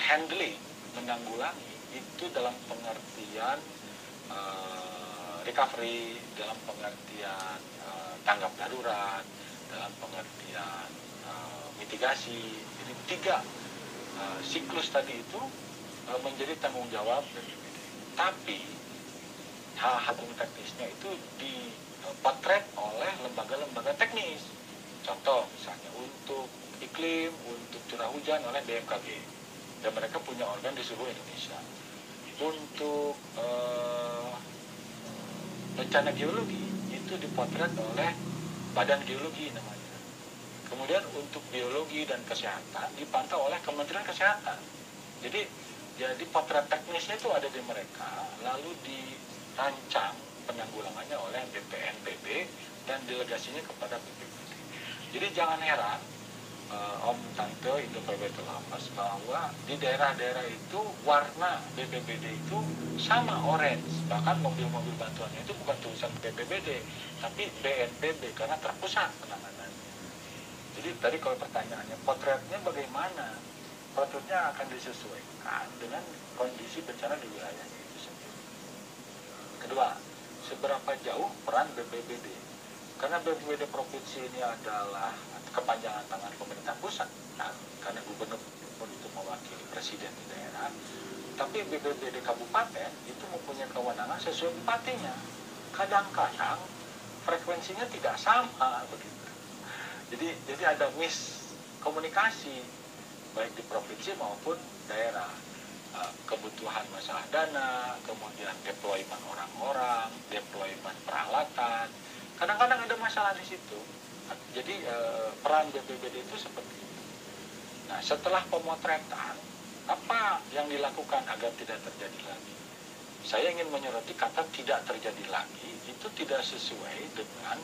handling, menanggulangi itu dalam pengertian recovery, dalam pengertian tanggap darurat, dalam pengertian mitigasi. Jadi 3 siklus tadi itu menjadi tanggung jawab BPBD. Tapi hal-hal teknisnya itu dipotret oleh lembaga-lembaga teknis. Contoh misalnya untuk iklim, untuk curah hujan oleh BMKG. Dan mereka punya organ di seluruh Indonesia. Untuk bencana geologi itu dipotret oleh Badan Geologi namanya. Kemudian untuk biologi dan kesehatan dipantau oleh Kementerian Kesehatan. Jadi Jadi potret teknisnya itu ada di mereka, lalu dirancang penanggulangannya oleh BPNPB dan delegasinya kepada BPBD. Jadi jangan heran Om, Tante, Indo PB Lovers, bahwa di daerah-daerah itu warna BPBD itu sama orange. Bahkan mobil-mobil bantuannya itu bukan tulisan BPBD, tapi BNPB karena terpusat penanganannya. Jadi tadi kalau pertanyaannya, potretnya bagaimana? Potretnya akan disesuaikan dengan kondisi bencana di wilayah itu sendiri. Kedua, seberapa jauh peran BPBD? Karena BPBD provinsi ini adalah kepanjangan tangan pemerintah pusat, nah, karena gubernur itu mewakili presiden di daerah, tapi BPBD kabupaten itu mempunyai kewenangan sesuai bupatinya. Kadang-kadang frekuensinya tidak sama begitu. Jadi ada miskomunikasi baik di provinsi maupun daerah. Kebutuhan masalah dana, kemudian deployment orang-orang, deployment peralatan. Kadang-kadang ada masalah di situ. Jadi peran BPBD itu seperti itu. Nah, setelah pemotretan, apa yang dilakukan agar tidak terjadi lagi? Saya ingin menyoroti kata tidak terjadi lagi, itu tidak sesuai dengan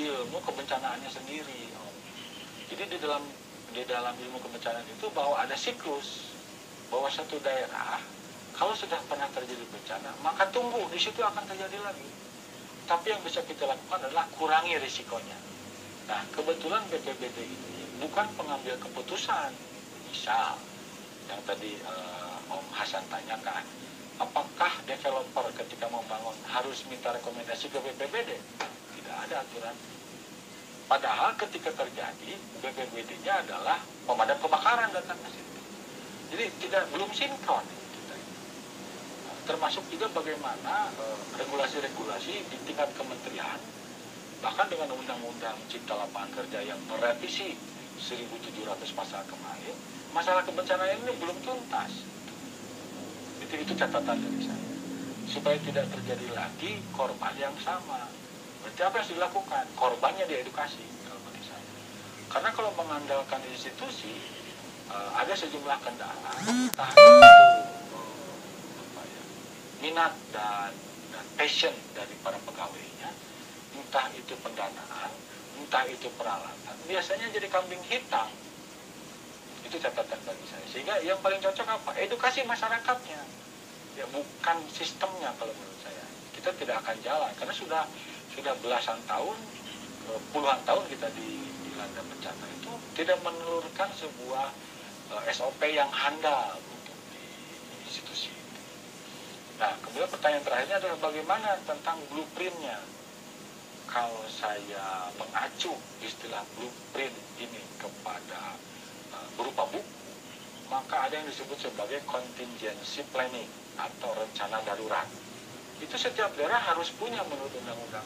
ilmu kebencanaannya sendiri. Jadi di dalam ilmu kebencanaan itu bahwa ada siklus, bahwa satu daerah kalau sudah pernah terjadi bencana, maka tunggu, di situ akan terjadi lagi. Tapi yang bisa kita lakukan adalah kurangi risikonya. Nah, kebetulan BPBD ini bukan pengambil keputusan. Misal, yang tadi Om Hasan tanyakan, apakah developer ketika membangun harus minta rekomendasi ke BPBD? Tidak ada aturan. Padahal ketika terjadi, BPBD-nya adalah pemadam kebakaran datang ke situ. Jadi belum sinkron. Termasuk juga bagaimana regulasi-regulasi di tingkat kementerian, bahkan dengan Undang-Undang Cipta Lapangan Kerja yang merevisi 1.700 pasal kemarin, masalah kebencanaan ini belum tuntas. Itu catatan dari saya. Supaya tidak terjadi lagi korban yang sama. Berarti apa yang dilakukan? Korbannya diedukasi, kalau bagi saya. Karena kalau mengandalkan institusi, ada sejumlah kendala, entah itu minat dan passion dari para pegawainya, entah itu pendanaan, entah itu peralatan, biasanya jadi kambing hitam. Itu catatan bagi saya. Sehingga yang paling cocok apa? Edukasi masyarakatnya, ya bukan sistemnya. Kalau menurut saya kita tidak akan jalan karena sudah belasan tahun, puluhan tahun kita dilanda bencana itu tidak menelurkan sebuah SOP yang handal untuk di institusi. Nah, kemudian pertanyaan terakhirnya adalah bagaimana tentang blueprintnya. Kalau saya mengacu istilah blueprint ini kepada berupa buku, maka ada yang disebut sebagai contingency planning atau rencana darurat. Itu setiap daerah harus punya menurut undang-undang.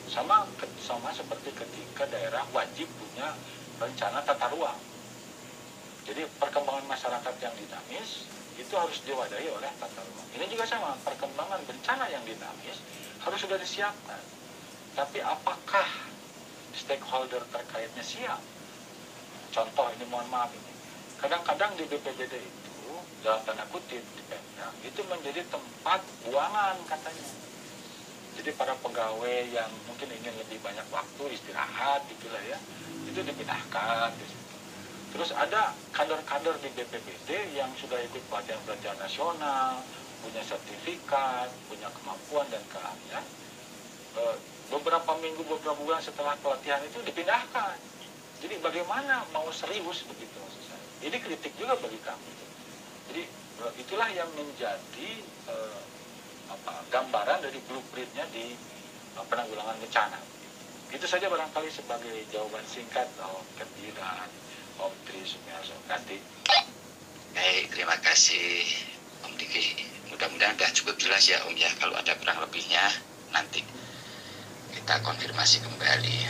Sama seperti ketika daerah wajib punya rencana tata ruang. Jadi perkembangan masyarakat yang dinamis itu harus diwadahi oleh tata ruang. Ini juga sama, perkembangan bencana yang dinamis harus sudah disiapkan. Tapi apakah stakeholder terkaitnya siap? Contoh ini, mohon maaf ini, kadang-kadang di BPBD itu, dalam tanda kutip di Pemda, itu menjadi tempat buangan katanya. Jadi para pegawai yang mungkin ingin lebih banyak waktu istirahat gitulah ya, itu dipindahkan di situ. Terus ada kader-kader di BPBD yang sudah ikut pelatihan nasional, punya sertifikat, punya kemampuan dan keahlian. Beberapa minggu, beberapa bulan setelah pelatihan itu dipindahkan. Jadi bagaimana mau serius begitu maksud saya. Ini kritik juga bagi kami. Jadi itulah yang menjadi gambaran dari blueprintnya di penanggulangan bencana. Itu saja barangkali sebagai jawaban singkat Om Kendi dan Om Tri Sumiarso. Ganti. Baik, terima kasih Om Diki. Mudah-mudahan sudah cukup jelas ya Om ya. Kalau ada kurang lebihnya nanti kita konfirmasi kembali.